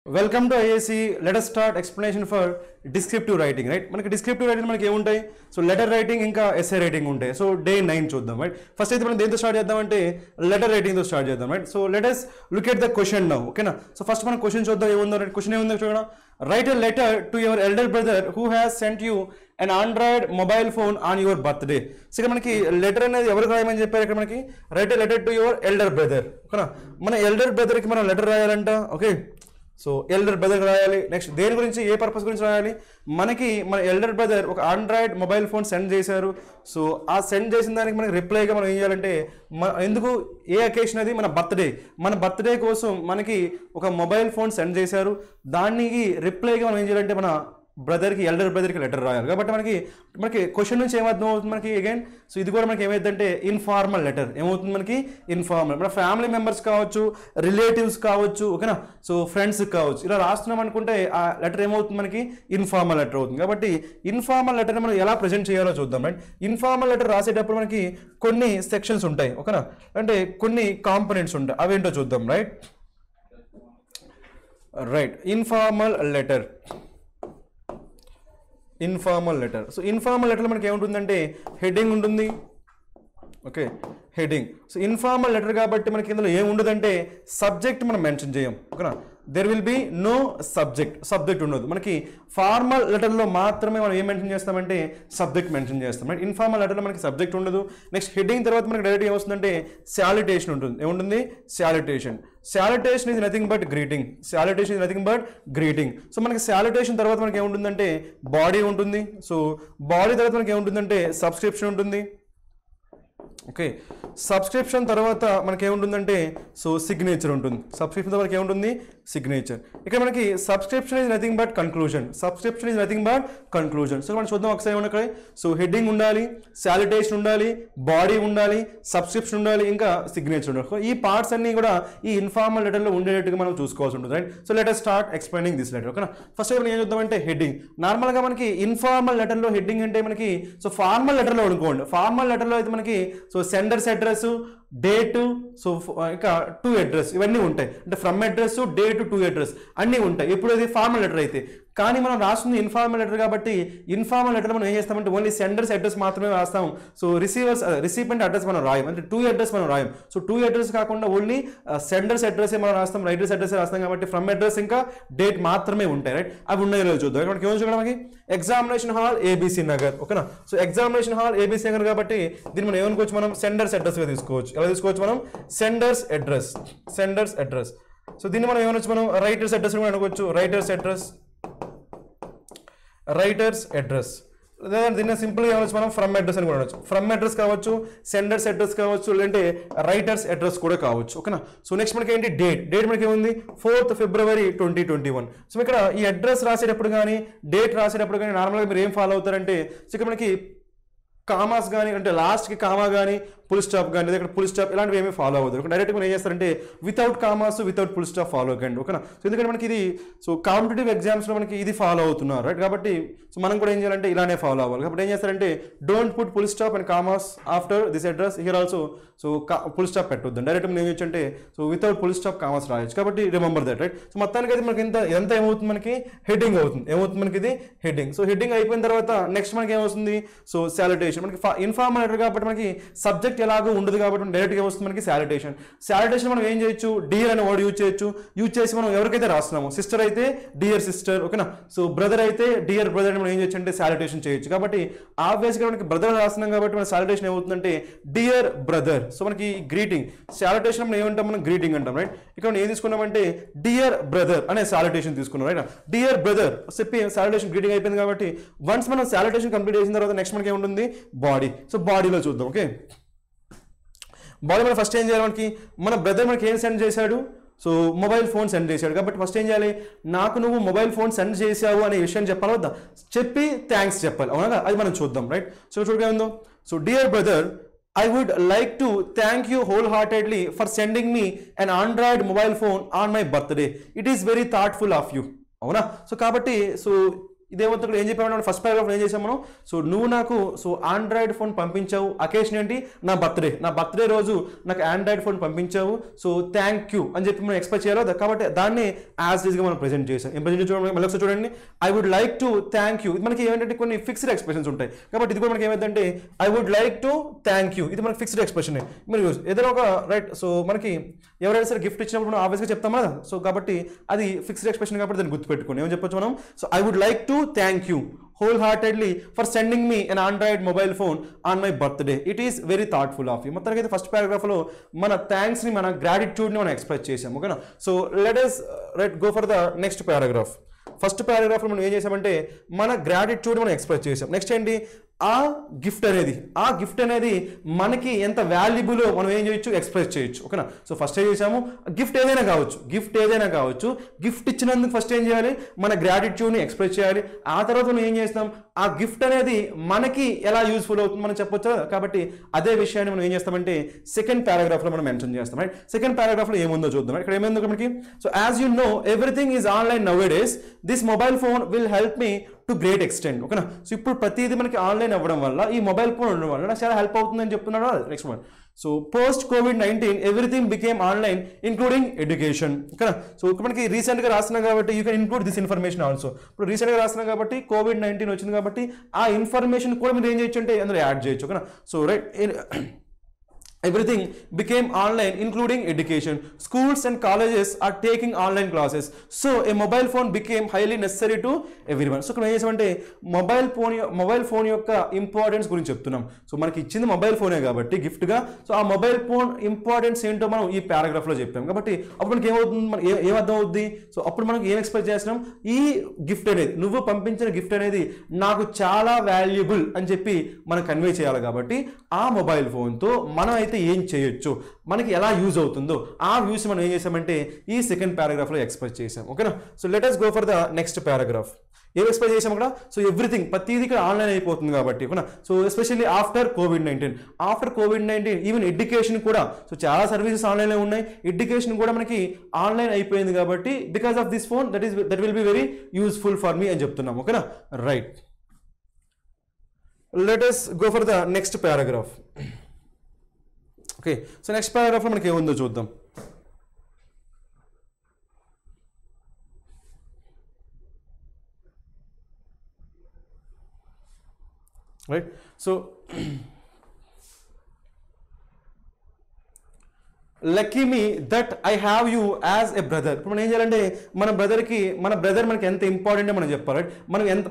Welcome to IAC. Let us start explanation for descriptive writing, right? మనకి descriptive writing మనకి ఏముంటాయి? So letter writing ఇంకా SA writing ఉంటాయి. So day 9 చూద్దాం, right? First అయితే మనం దేంతో స్టార్ట్ చేద్దామంటే లెటర్ రైటింగ్ తో స్టార్ట్ చేద్దాం, right? So let us look at the question now, ఓకేనా? సో ఫస్ట్ మనం క్వశ్చన్ చూద్దాం ఏముందో, రైట్? క్వశ్చన్ ఏముందో చూడడం. Right a letter to your elder brother who has sent you an Android mobile phone on your birthday. So ఇక్కడ మనకి letter అనేది ఎవరికి రాయమని చెప్పారు? ఇక్కడ మనకి write a letter to your elder brother, ఓకేనా? మన ఎల్డర్ బ్రదర్కి మనం లెటర్ రాయాలంట, ఓకే? సో ఎల్డర్ బ్రదర్ రాయాలి. నెక్స్ట్ దేని గురించి, ఏ పర్పస్ గురించి రాయాలి? మనకి మన ఎల్డర్ బ్రదర్ ఒక ఆండ్రాయిడ్ మొబైల్ ఫోన్ సెండ్ చేశారు. సో ఆ సెండ్ చేసిన దానికి మనకి రిప్లైగా మనం ఏం చేయాలంటే, ఎందుకు, ఏ అకేషన్ అది? మన బర్త్డే కోసం మనకి ఒక మొబైల్ ఫోన్ సెండ్ చేశారు. దానికి రిప్లైగా మనం ఏం చేయాలంటే మన బ్రదర్కి, ఎల్డర్ బ్రదర్కి లెటర్ రాయాలి. కాబట్టి మనకి క్వశ్చన్ నుంచి ఏమర్థం అవుతుంది మనకి అగైన్? సో ఇది కూడా మనకి ఏమైందంటే ఇన్ఫార్మల్ లెటర్. ఏమవుతుంది మనకి? ఇన్ఫార్మల్. మన ఫ్యామిలీ మెంబర్స్ కావచ్చు, రిలేటివ్స్ కావచ్చు, ఓకేనా? సో ఫ్రెండ్స్ కావచ్చు, ఇలా రాస్తున్నాం అనుకుంటే ఆ లెటర్ ఏమవుతుంది మనకి? ఇన్ఫార్మల్ లెటర్ అవుతుంది. కాబట్టి ఇన్ఫార్మల్ లెటర్ని మనం ఎలా ప్రజెంట్ చేయాలో చూద్దాం, రైట్? ఇన్ఫార్మల్ లెటర్ రాసేటప్పుడు మనకి కొన్ని సెక్షన్స్ ఉంటాయి, ఓకేనా? అంటే కొన్ని కాంపోనెంట్స్ ఉంటాయి, అవేంటో చూద్దాం, right? Informal letter. So informal లెటర్లో మనకి ఏముంటుందంటే హెడ్డింగ్ ఉంటుంది, okay? Heading. So informal letter కాబట్టి మనకి ఇందులో ఏముండదంటే సబ్జెక్ట్ మనం మెన్షన్ చేయం, ఓకేనా? There will be no subject ఉండదు. మనకి ఫార్మల్ లెటర్లో మాత్రమే మనం ఏం మెన్షన్ చేస్తామంటే సబ్జెక్ట్ మెన్షన్ చేస్తాం, రైట్? ఇన్ఫార్మల్ లెటర్లో మనకి సబ్జెక్ట్ ఉండదు. నెక్స్ట్ హెడ్డింగ్ తర్వాత మనకి డైరెక్ట్ ఏమొస్తుందంటే శాలిటేషన్ ఉంటుంది. ఏముంటుంది? Salutation is nothing but greeting. So మనకి శాలిటేషన్ తర్వాత మనకి ఏముంటుందంటే బాడీ ఉంటుంది. సో బాడీ తర్వాత మనకి ఏముంటుందంటే సబ్స్క్రిప్షన్ ఉంటుంది, ఓకే? సబ్స్క్రిప్షన్ తర్వాత మనకి ఏముంటుందంటే సో సిగ్నేచర్ ఉంటుంది. సబ్స్క్రిప్షన్ తర్వాత ఏముంటుంది? సిగ్నేచర్. ఇక్కడ మనకి subscription is nothing but conclusion. So మనం చూద్దాం ఒకసారి ఏమన్నా ఇక్కడ. సో హెడ్డింగ్ ఉండాలి, శాలిటేషన్ ఉండాలి, బాడీ ఉండాలి, సబ్స్క్రిప్షన్ ఉండాలి, ఇంకా సిగ్నేచర్ ఉండాలి. ఈ పార్ట్స్ అన్ని కూడా ఈ ఇన్ఫార్మల్ లెటర్లో ఉండేటట్టుగా మనం చూసుకోవాల్సి ఉంటుంది, right? So let us start explaining this letter, ఓకేనా? ఫస్ట్ మనం ఏం చూద్దామంటే హెడ్డింగ్. నార్మల్గా మనకి ఇన్ఫార్మల్ లెటర్లో హెడ్డింగ్ అంటే మనకి, సో ఫార్మల్ లెటర్లో అనుకోండి, ఫార్మల్ లెటర్లో అయితే మనకి so senders address, date, so ఇంకా టు అడ్రస్, ఇవన్నీ ఉంటాయి. అంటే from address, date, to address అన్నీ ఉంటాయి ఎప్పుడు అది ఫార్మల్ లెటర్ అయితే. కానీ మనం రాస్తుంది ఇన్ఫార్మల్ లెటర్ కాబట్టి ఇన్ఫార్మల్ లెటర్ మనం ఏం చేస్తామంటే ఓన్లీ సెండర్స్ అడ్రస్ మాత్రమే రాస్తాం. సో రిసీపెంట్ అడ్రస్ మనం రాయం, అంటే టు అడ్రస్ మనం రాయం. సో టు అడ్రస్ కాకుండా ఓన్లీ సెండర్స్ అడ్రస్ మనం రాస్తాం, రైటర్స్ అడ్రస్ రాస్తాం. కాబట్టి ఫ్రమ్ అడ్రస్ ఇంకా డేట్ మాత్రమే ఉంటాయి, రైట్? అవి ఉన్నాయి రోజు చూద్దాం. మనకి ఏమో చూడడం, మనకి ఎగ్జామినేషన్ హాల్ ఏబీసీ నగర్, ఓకేనా? So examination hall ABC Nagar కాబట్టి దీన్ని మనం ఏమనుకోవచ్చు, మనం సెండర్స్ అడ్రస్గా తీసుకోవచ్చు. ఎలా తీసుకోవచ్చు మనం? Senders address. సో దీన్ని మనం ఏమనొచ్చు, మనం రైటర్స్ అడ్రస్ కూడా అనుకోవచ్చు. రైటర్స్ అడ్రస్ లేదా దీన్ని సింపుల్గా ఏమనొచ్చు మనం ఫ్రమ్ అడ్రస్ అని కూడా అనొచ్చు. ఫ్రమ్ అడ్రస్ కావచ్చు, సెండర్స్ అడ్రస్ కావచ్చు, లేదంటే రైటర్స్ అడ్రస్ కూడా కావచ్చు, ఓకేనా? సో నెక్స్ట్ మనకి ఏంటి? డేట్ మనకి ఏముంది? 4th February 2021. సో ఇక్కడ ఈ అడ్రస్ రాసేటప్పుడు కానీ డేట్ రాసేటప్పుడు కానీ నార్మల్గా మీరు ఏం ఫాలో అవుతారంటే, సో ఇక్కడ మనకి కామాస్ కానీ, అంటే లాస్ట్కి కామా కానీ, ఫుల్ స్టాప్ కానీ, లేదా ఇక్కడ ఫుల్ స్టాప్ ఇలాంటివి ఏమీ ఫాలో అవ్వదు. డైరెక్ట్గా మనం ఏం చేస్తారంటే without commas, without full stop follow అవ్వకండి, ఓకేనా? సో ఎందుకంటే మనకి ఇది సో కాంపిటేటివ్ ఎగ్జామ్స్లో మనకి ఇది ఫాలో అవుతున్నారు, రైట్? కాబట్టి సో మనం కూడా ఏం చేయాలంటే ఇలానే ఫాలో అవ్వాలి. కాబట్టి ఏం చేస్తారంటే don't put full stop and commas after this address here also. So full stop పెట్టొద్దు, డైరెక్ట్ మనం ఏం చేయొచ్చు అంటే so without full stop commas రాయొచ్చు. కాబట్టి రిమెంబర్ దట్, రైట్? సో మొత్తానికి అయితే మనకి ఎంత ఏమవుతుంది, మనకి హెడ్డింగ్ అవుతుంది. ఏమవుతుంది మనకి? ఇది హెడ్డింగ్. సో హెడ్డింగ్ అయిపోయిన తర్వాత నెక్స్ట్ మనకి ఏమవుతుంది? So salutation. మనకి ఇన్ఫార్మల్ లెటర్ కాబట్టి మనకి సబ్జెక్ట్ ఎలాగో ఉండదు కాబట్టి డైరెక్ట్గా వస్తుంది మనకి శాలిటేషన్. మనం ఏం చేయొచ్చు? డియర్ అనే వర్డ్ యూజ్ చేసి మనం ఎవరికైతే రాస్తున్నాము, సిస్టర్ అయితే డియర్ సిస్టర్, ఓకేనా? సో బ్రదర్ అయితే డియర్ బ్రదర్ అని మనం ఏం చేయొచ్చు అంటే శాలిటేషన్ చేయొచ్చు. కాబట్టి ఆబ్వియస్గా మనకి బ్రదర్ రాస్తున్నాం కాబట్టి మన శాలిటేషన్ ఏమవుతుందంటే డియర్ బ్రదర్. సో మనకి గ్రీటింగ్ శాలిటేషన్ మనం ఏమంటాం? మనం గ్రీటింగ్ అంటాం, రైట్? ఇక్కడ మనం ఏం తీసుకున్నామంటే డియర్ బ్రదర్ అనే శాలిటేషన్ తీసుకున్నాం, రైట్? డియర్ బ్రదర్ చెప్పి శాలిటేషన్ గ్రీటింగ్ అయిపోయింది. కాబట్టి వన్స్ మనం శాలిటేషన్ కంప్లీట్ చేసిన తర్వాత నెక్స్ట్ మనకి ఏముంటుంది? బాడీ. సో బాడీలో చూద్దాం, ఓకే? బాడీ మనం ఫస్ట్ ఏం చేయాలి? మనకి మన బ్రదర్ మనకి ఏం సెండ్ చేశాడు? సో మొబైల్ ఫోన్ సెండ్ చేశాడు. కాబట్టి ఫస్ట్ ఏం చేయాలి? నాకు నువ్వు మొబైల్ ఫోన్ సెండ్ చేశావు అనే విషయం చెప్పాలి వద్దా? చెప్పి థ్యాంక్స్ చెప్పాలి, అవునా? అది మనం చూద్దాం, రైట్? సో చూడగా ఉందో, so dear brother, I would like to thank you wholeheartedly for sending me an Android mobile phone on my birthday. It is very thoughtful of you. అవునా? సో కాబట్టి సో ఇదేమంతా ఏం చెప్పాము ఫస్ట్ పారాగ్రాఫ్లో ఏం చేసాము మనం so నువ్వు నాకు సో ఆండ్రాయిడ్ ఫోన్ పంపించావు అకేషన్ ఏంటి నా బర్త్డే రోజు నాకు ఆండ్రాయిడ్ ఫోన్ పంపించావు సో థ్యాంక్ యూ అని చెప్పి మనం ఎక్స్ప్రెస్ చేయాలి కాబట్టి దాన్ని యాజ్ ఈజ్గా మనం ప్రెజెంట్ చేసాం ఏం ప్రెజెంట్ చూడండి మళ్ళీ ఒకసారి చూడండి I would like to thank you ఇది మనకి ఏమంటే కొన్ని ఫిక్స్డ్ ఎక్స్ప్రెషన్స్ ఉంటాయి కాబట్టి ఇది కూడా మనకి ఏమైందంటే I would like to thank you ఇది మనకి ఫిక్స్డ్ ఎక్స్ప్రెషన్ మీరు ఏదైనా ఒక రైట్ సో మనకి ఎవరైనా సరే గిఫ్ట్ ఇచ్చినప్పుడు మనం ఆబ్వియస్గా చెప్తాం కదా సో కాబట్టి అది ఫిక్స్డ్ ఎక్స్ప్రెషన్ కాబట్టి దాన్ని గుర్తుపెట్టుకోండి ఏమని చెప్పొచ్చు మనం so I would like to thank you wholeheartedly for sending me an Android mobile phone on my birthday. It is very thoughtful of you. మొత్తానికి అయితే ఫస్ట్ పారాగ్రాఫ్లో మన థ్యాంక్స్ని మన గ్రాటిట్యూడ్ని మనం ఎక్స్ప్రెస్ చేసాం ఓకేనా so let us go for the next paragraph first పారాగ్రాఫ్లో మనం ఏం చేసామంటే మన గ్రాటిట్యూడ్ మనం ఎక్స్ప్రెస్ చేసాం నెక్స్ట్ ఏంటి ఆ గిఫ్ట్ అనేది మనకి ఎంత వాల్యుబుల్ మనం ఏం చేయొచ్చు ఎక్స్ప్రెస్ చేయొచ్చు ఓకేనా సో ఫస్ట్ ఏం చేసాము గిఫ్ట్ ఏదైనా కావచ్చు గిఫ్ట్ ఇచ్చినందుకు ఫస్ట్ ఏం చేయాలి మన గ్రాటిట్యూడ్ని ఎక్స్ప్రెస్ చేయాలి ఆ తర్వాత మనం ఏం చేస్తాం ఆ గిఫ్ట్ అనేది మనకి ఎలా యూస్ఫుల్ అవుతుంది మనం చెప్పొచ్చు కాబట్టి అదే విషయాన్ని మనం ఏం చేస్తామంటే సెకండ్ పారాగ్రాఫ్లో మనం మెన్షన్ చేస్తాం రైట్ సెకండ్ పారాగ్రాఫ్లో ఏముందో చూద్దాం ఇక్కడ ఏమైందో మనకి so as you know everything is online now days this mobile phone will help me to great extent ఓకేనా సో ఇప్పుడు ప్రతిదీ మనకి ఆన్లైన్ అవ్వడం వల్ల ఈ మొబైల్ ఫోన్ ఉండడం వల్ల నాకు చాలా హెల్ప్ అవుతుందని చెప్తున్నాడు next one so post COVID-19 everything became online including education ఓకేనా సో ఇప్పుడు మనకి రీసెంట్గా రాస్తున్నాం కాబట్టి you can include this information also ఇప్పుడు రీసెంట్గా రాస్తున్నాం కాబట్టి COVID-19 వచ్చింది కాబట్టి ఆ ఇన్ఫర్మేషన్ కూడా మీరు ఏం చేయొచ్చు అంటే అందులో యాడ్ చేయొచ్చు ఓకేనా so right everything became online including education schools and colleges are taking online classes so a mobile phone became highly necessary to everyone so ఇక్కడ ఏం చేసామంటే మొబైల్ ఫోన్ యొక్క ఇంపార్టెన్స్ గురించి చెప్తున్నాం సో మనకి ఇచ్చింది మొబైల్ ఫోనే కాబట్టి గిఫ్ట్గా సో ఆ మొబైల్ ఫోన్ ఇంపార్టెన్స్ ఏంటో మనం ఈ పారాగ్రాఫ్లో చెప్పాం కాబట్టి అప్పుడు మనకి ఏమవుతుంది మనకి ఏమర్థం అవుద్ది సో అప్పుడు మనకి ఏం ఎక్స్పెక్ట్ చేస్తున్నాం ఈ గిఫ్ట్ అనేది నువ్వు పంపించిన గిఫ్ట్ అనేది నాకు చాలా వాల్యుబుల్ అని చెప్పి మనం కన్వే చేయాలి కాబట్టి ఆ మొబైల్ ఫోన్తో మనం ఏం చేయొచ్చు మనకి ఎలా యూజ్ అవుతుందో ఆ వ్యూస్ మనం ఏం చేసామంటే ఈ సెకండ్ పారాగ్రాఫ్లో ఎక్స్ప్రెస్ చేసాం ఓకేనా so let us go for the next paragraph ఏం ఎక్స్ప్రెస్ చేసాం అక్కడ సో ఎవ్రీథింగ్ ప్రతిదీ ఇక్కడ ఆన్లైన్ అయిపోతుంది కాబట్టి ఓకేనా so especially after covid even education కూడా సో చాలా సర్వీసెస్ ఆన్లైన్లో ఉన్నాయి ఎడ్యుకేషన్ కూడా మనకి ఆన్లైన్ అయిపోయింది కాబట్టి because of this phone that will be very useful for me అని చెప్తున్నాం ఓకేనా right let us go for the next paragraph okay so next పారాగ్రాఫ్లో మనకి ఏముందో చూద్దాం right so lucky me that I have you as a brother ఇప్పుడు మనం ఏం చేయాలంటే మన బ్రదర్ మనకి ఎంత ఇంపార్టెంట్ మనం చెప్పాలి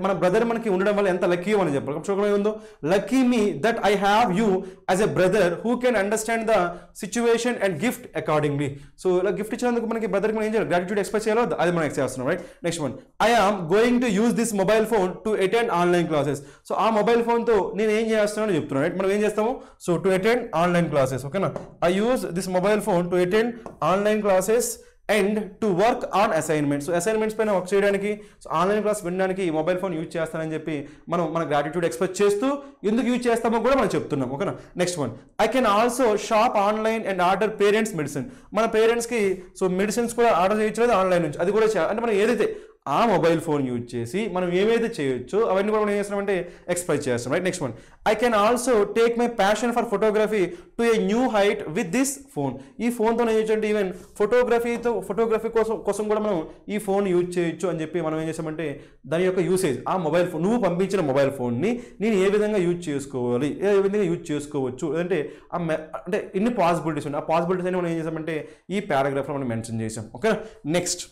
మన బ్రదర్ మనకి ఉండడం వల్ల ఎంత లక్కీ మనం చెప్పాలి చూడడం ఉందో lucky me that I have you as a brother who can understand the situation and gift accordingly so ఇలా గిఫ్ట్ ఇచ్చినందుకు మనకి బ్రదర్కి మనం ఏం చేయాలి గ్రాటిట్యూడ్ ఎక్స్ప్రెస్ చేయాలో అది మనం ఎక్స్ప్రెస్ చేస్తున్నాం right next one I am going to use this mobile phone to attend online classes so ఆ మొబైల్ ఫోన్తో నేను ఏం చేస్తున్నాను చెప్తున్నాను రైట్ మనం ఏం చేస్తాము so to attend online classes ఓకేనా I use this mobile phone to attend online classes and to work on assignments so assignments పైన వర్క్ చేయడానికి సో ఆన్లైన్ క్లాస్ వినడానికి ఈ మొబైల్ ఫోన్ యూజ్ చేస్తానని చెప్పి మనం మన గ్రాటిట్యూడ్ ఎక్స్ప్రెస్ చేస్తూ ఎందుకు యూజ్ చేస్తామో కూడా మనం చెప్తున్నాం ఓకేనా next one I can also shop online and order parents medicine మన పేరెంట్స్కి సో మెడిసిన్స్ కూడా ఆర్డర్ చేయొచ్చు ఆన్లైన్ నుంచి అది కూడా అంటే మనం ఏదైతే ఆ మొబైల్ ఫోన్ యూజ్ చేసి మనం ఏమైతే చేయొచ్చో అవన్నీ కూడా మనం ఏం చేస్తున్నామంటే ఎక్స్ప్రెస్ చేస్తాం right next one I can also take my passion for photography to a new height with this phone ఈ ఫోన్తో ఏం చేయొచ్చు అంటే ఈవెన్ ఫోటోగ్రఫీ కోసం కూడా మనం ఈ ఫోన్ యూజ్ చేయొచ్చు అని చెప్పి మనం ఏం చేసామంటే దాని యొక్క యూసేజ్ ఆ మొబైల్ ఫోన్ నువ్వు పంపించిన మొబైల్ ఫోన్ని నేను ఏ విధంగా యూజ్ చేసుకోవాలి ఏ విధంగా యూజ్ చేసుకోవచ్చు అంటే ఇన్ని పాసిబిలిటీస్ ఉన్నాయి ఆ పాసిబిలిటీస్ అని మనం ఏం చేసామంటే ఈ పారాగ్రాఫ్లో మనం మెన్షన్ చేసాం ఓకే నెక్స్ట్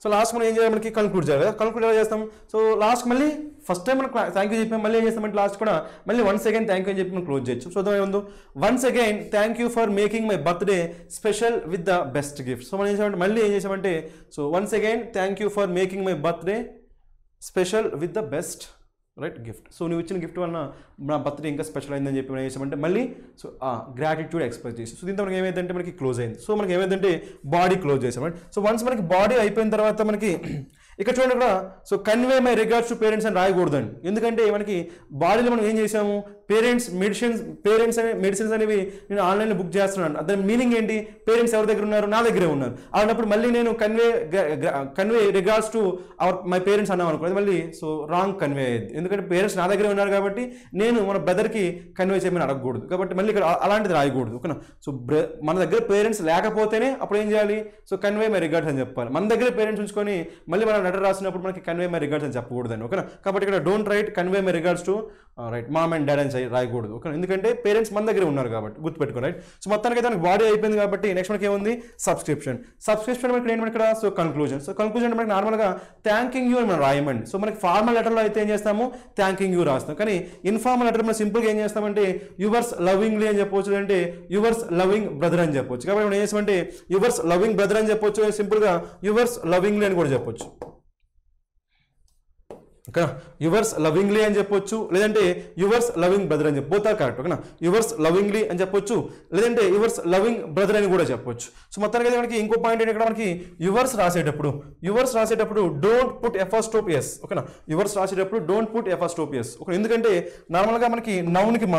సో లాస్ట్ మనం ఏం చేయాలి మనకి కంక్లూడ్ చేయాలి కంక్లూడ్ ఎలా చేస్తాం సో లాస్ట్ మళ్ళీ ఫస్ట్ టైం మనం థ్యాంక్ యూ చెప్పాం మళ్ళీ ఏం చేస్తామంటే లాస్ట్ కూడా మళ్ళీ వన్స్ అగైన్ థ్యాంక్ యూ అని చెప్పి మనం క్లోజ్ చేయొచ్చు సో ఏముందో once again thank you for making my birthday special with the best gift so మనం ఏం చేసామంటే మళ్ళీ ఏం చేసామంటే so once again thank you for making my birthday special with the best right gift so నువ్వు ఇచ్చిన gift వలన నా బర్త్డే ఇంకా స్పెషల్ అయిందని చెప్పి మనం ఏం చేసామంటే మళ్ళీ సో గ్రాటిట్యూడ్ ఎక్స్ప్రెస్ చేసి సో దీంతో మనకి ఏమైందంటే మనకి క్లోజ్ అయింది సో మనకి ఏమైందంటే బాడీ క్లోజ్ చేసాం సో వన్స్ మనకి బాడీ అయిపోయిన తర్వాత మనకి ఇక్కడ చూడండి కూడా so convey my regards to parents అని రాయకూడదండి ఎందుకంటే మనకి బాడీలో మనం ఏం చేసాము పేరెంట్స్ మెడిసిన్స్ అనేవి నేను ఆన్లైన్లో బుక్ చేస్తున్నాను, దాని మీనింగ్ ఏంటి? పేరెంట్స్ ఎవరి దగ్గర ఉన్నారు? నా దగ్గరే ఉన్నారు. అలాంటప్పుడు మళ్ళీ నేను convey regards to my parents అన్నాం అనుకో, అది మళ్ళీ సో రాంగ్ కన్వే అయ్యేది. ఎందుకంటే పేరెంట్స్ నా దగ్గరే ఉన్నారు కాబట్టి నేను మన బ్రదర్కి కన్వే చేయమని అడగకూడదు. కాబట్టి మళ్ళీ ఇక్కడ అలాంటిది రాయకూడదు, ఓకేనా? సో మన దగ్గర పేరెంట్స్ లేకపోతేనే అప్పుడు ఏం చేయాలి? సో కన్వే మై రిగార్డ్స్ అని చెప్పాలి. మన దగ్గర పేరెంట్స్ ఉంచుకొని మళ్ళీ మనం లెటర్ రాసినప్పుడు మనకి కన్వే మై రిగార్డ్స్ అని చెప్పకూడదని, ఓకేనా? కాబట్టి ఇక్కడ don't write convey my regards to right mom and dad అని రాయకూడదు, ఓకే? ఎందుకంటే పేరెంట్స్ మన దగ్గర ఉన్నారు కాబట్టి గుర్తుపెట్టుకో, రైట్? సో మొత్తానికి దానికి బాడీ అయిపోయింది కాబట్టి నెక్స్ట్ మనకి ఏముంది? సబ్స్క్రిప్షన్ మనకి ఏంటి ఇక్కడ? సో కన్క్లూజన్ అంటే మనకి నార్మల్గా థ్యాంకింగ్ యూ అని మనం రాయమండి. సో మనకి ఫార్మల్ లెటర్లో అయితే ఏం చేస్తాము? థ్యాంకింగ్ యూ రాస్తాం. కానీ ఇన్ఫార్మల్ లెటర్ మనం సింపుల్గా ఏం చేస్తామంటే యువర్స్ లవింగ్లీ అని చెప్పొచ్చు, అంటే యువర్స్ లవింగ్ బ్రదర్ అని చెప్పొచ్చు. కాబట్టి మనం ఏం చేస్తామంటే యువర్స్ లవింగ్ బ్రదర్ అని చెప్పొచ్చు, సింపుల్గా యువర్స్ లవింగ్లీ అని కూడా చెప్పొచ్చు, ఓకేనా? యువర్స్ లవింగ్లీ అని చెప్పొచ్చు, లేదంటే యువర్స్ లవింగ్ బ్రదర్ అని చెప్పి బోత్ ఆర్ కరెక్ట్, ఓకేనా? యువర్స్ లవింగ్లీ అని చెప్పొచ్చు, లేదంటే యువర్స్ లవింగ్ బ్రదర్ అని కూడా చెప్పొచ్చు. సో మొత్తానికి అయితే మనకి ఇంకో పాయింట్ ఏంటి, ఇక్కడ మనకి యువర్స్ రాసేటప్పుడు డోంట్ పుట్ ఎఫర్స్టోప్ ఎస్, ఓకేనా? యువర్స్ రాసేటప్పుడు don't put apostrophe yes, okay? ఎందుకంటే నార్మల్గా మనకి నౌన్కి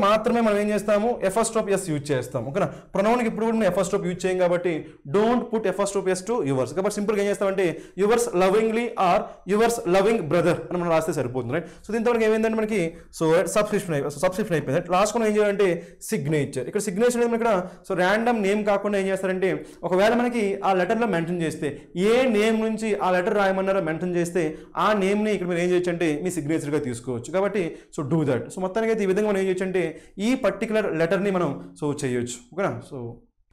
మాత్రమే మనం ఏం చేస్తాము? ఎఫర్స్టోప్ ఎస్ యూజ్ చేస్తాం, ఓకేనా? ప్రొనౌన్కి ఇప్పుడు కూడా మనం ఎఫర్స్టోప్ యూజ్ చేయం కాబట్టి don't put apostrophe S to yours. కాబట్టి సింపుల్గా ఏం చేస్తామంటే yours lovingly or yours loving brother అని మనం రాస్తే సరిపోతుంది, రైట్? సో దీంతో మనకి ఏమైందంటే మనకి సో సబ్స్క్రిప్షన్ అయిపోయింది. లాస్ట్ మనం ఏం చేయాలంటే సిగ్నేచర్. ఇక్కడ సిగ్నేచర్ అనేది ఇక్కడ సో ర్యాండమ్ నేమ్ కాకుండా ఏం చేస్తారంటే ఒకవేళ మనకి ఆ లెటర్లో మెన్షన్ చేస్తే ఏ నేమ్ నుంచి ఆ లెటర్ రాయమన్నారో మెన్షన్ చేస్తే ఆ నేమ్ని ఇక్కడ మీరు ఏం చేయొచ్చు అంటే మీ సిగ్నేచర్గా తీసుకోవచ్చు. కాబట్టి సో డూ దట్. సో మొత్తానికి అయితే ఈ విధంగా ఏం చేయొచ్చు అంటే ఈ పర్టికులర్ లెటర్ని మనం సో చేయొచ్చు, ఓకేనా?